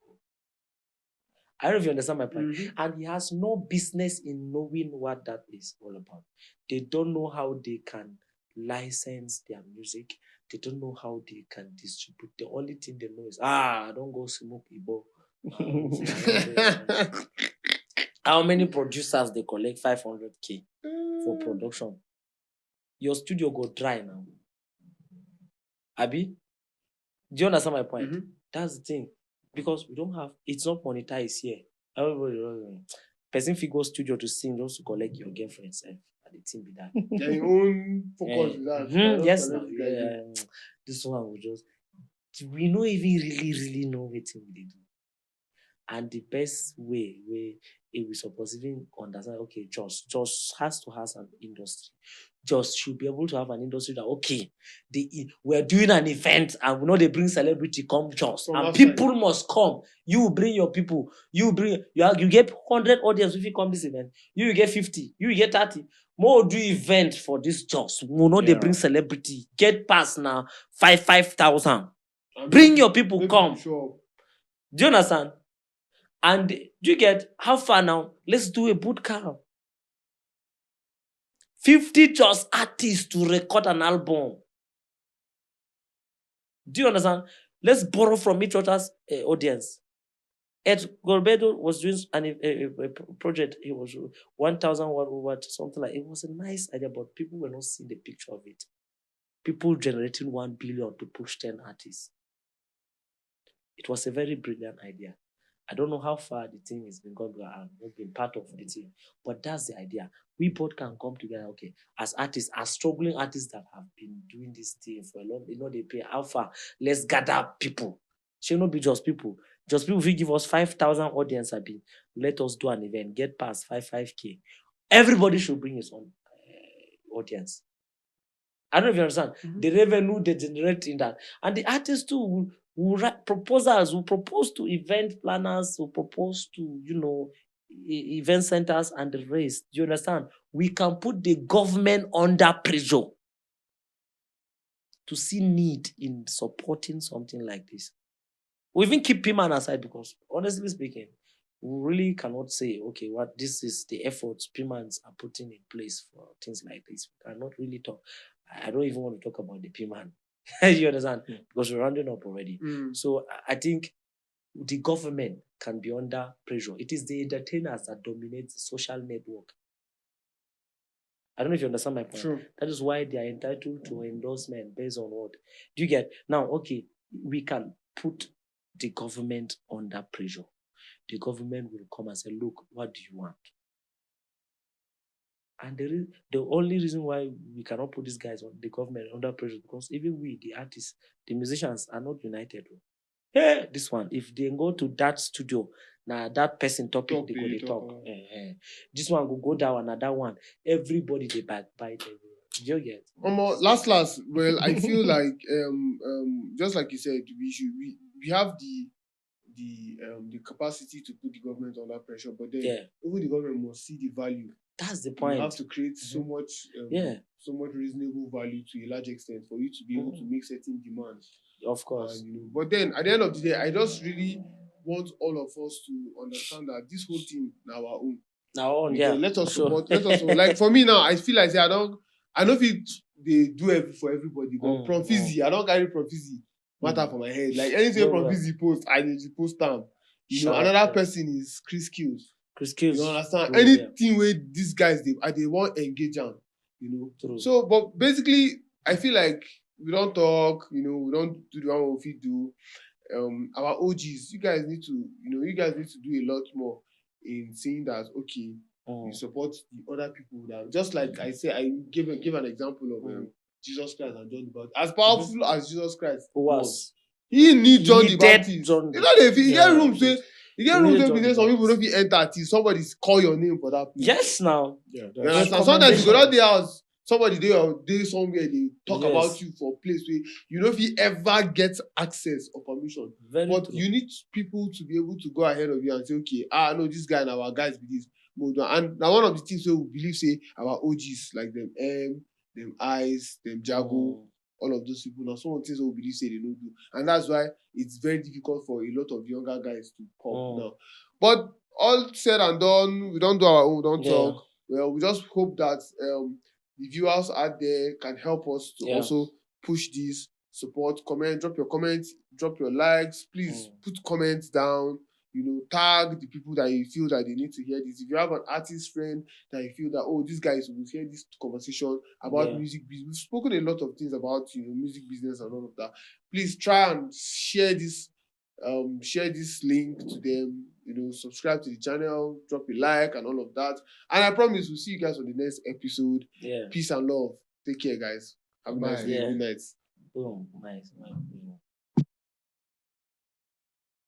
I don't know if you understand my point. And he has no business in knowing what that is all about. They don't know how they can license their music. They don't know how they can distribute. The only thing they know is, don't go smoke Igbo. How many producers they collect 500K for production? Your studio go dry now. Abi? Do you understand my point? That's the thing. Because we don't have, it's not monetized here. Everybody, person figure studio to sing just to collect your girlfriend's and the thing be that. Their own focus with that. Yes, now. This one will just, we don't even really know what we do. And the best way if we suppose even understand, okay, just has to have an industry. Just should be able to have an industry that, okay, we're doing an event and we know they bring celebrity, come just. From And outside. people must come. You bring your people. You get 100 audience if you come this event. You get 50. You get 30. More do event for this just. We know they bring celebrity. Get past now 5,000. Bring your people, come. Sure. Do you understand? And do you get how far now? Let's do a boot camp. 50 just artists to record an album. Do you understand? Let's borrow from each other's audience. Ed Gorbedo was doing a project. It was 1,000 watt, something like it. It was a nice idea, but people were not seeing the picture of it. People generating 1 billion to push 10 artists. It was a very brilliant idea. I don't know how far the thing has been gone. I've not been part of the team, but that's the idea. We both can come together, okay, as artists, as struggling artists that have been doing this thing for a long, they pay alpha. Let's gather people. Should not be just people. Just people will give us 5,000 audience. Let us do an event, get past 5K. Everybody should bring his own audience. I don't know if you understand. The revenue they generate in that. And the artists too will write proposals, will propose to event planners, will propose to, event centers and the rest. Do you understand? We can put the government under pressure to see need in supporting something like this. We even keep P-Man aside because, honestly speaking, we really cannot say, okay, what this is the efforts P-Mans are putting in place for things like this. We cannot really talk. I don't even want to talk about the P-Man. You understand? Because we're rounding up already. So I think the government can be under pressure. It is the entertainers that dominate the social network. I don't know if you understand my point. True. That is why they are entitled to endorsement based on what? Do you get? Now, okay, we can put the government under pressure. The government will come and say, look, what do you want? And the only reason why we cannot put these guys on the government under pressure because even we, the artists, the musicians, are not united. Hey, this one, if they go to that studio, now that person topic, they go to talk. This one will go down, another one. Everybody, they backbite everyone. Do you get? Last, well, I feel like, just like you said, we have the capacity to put the government under pressure, but then even the government must see the value. That's the point. You have to create so much reasonable value to a large extent for you to be able to make certain demands. Of course. And, but then at the end of the day, I just really want all of us to understand that this whole thing is our own. Our own, yeah. Let us support. Let us like for me now. I feel like I know if they do it for everybody, but Profizi, I don't carry Profizi matter for my head. Like anything Profizi post, I need to post them. Another person is Chris Kills. You understand? Anything where these guys they want engage on, True. So, but basically, I feel like we don't talk. We don't do the one we do. Our OGs, you guys need to do a lot more in saying that okay, you support the other people that just like I say, I give an example of Jesus Christ and John the Baptist. As powerful as Jesus Christ was, he need John the Baptist. If you get room say. You get room to be some people don't be enter till somebody call your name for that place. Yes, now. Yeah, you understand? Sometimes you go out the house, somebody there somewhere they talk about you for a place where you know if you ever get access or permission. But you need people to be able to go ahead of you and say, okay, no, this guy and our guys be this. And now one of the things we believe say our OGs like them them Eyes, them Jago. All of those people now, some of the things we believe say they don't do, and that's why it's very difficult for a lot of younger guys to come now. But all said and done, we don't do our own, we don't talk. Well, we just hope that the viewers out there can help us to also push this, support, comment, drop your comments, drop your likes. Please put comments down. Tag the people that you feel that they need to hear this. If you have an artist friend that you feel that, these guys will hear this conversation about music business. We've spoken a lot of things about, music business and all of that. Please try and share this link to them, subscribe to the channel, drop a like and all of that. And I promise we'll see you guys on the next episode. Yeah. Peace and love. Take care, guys. Have a nice day. Good night. Boom. Nice.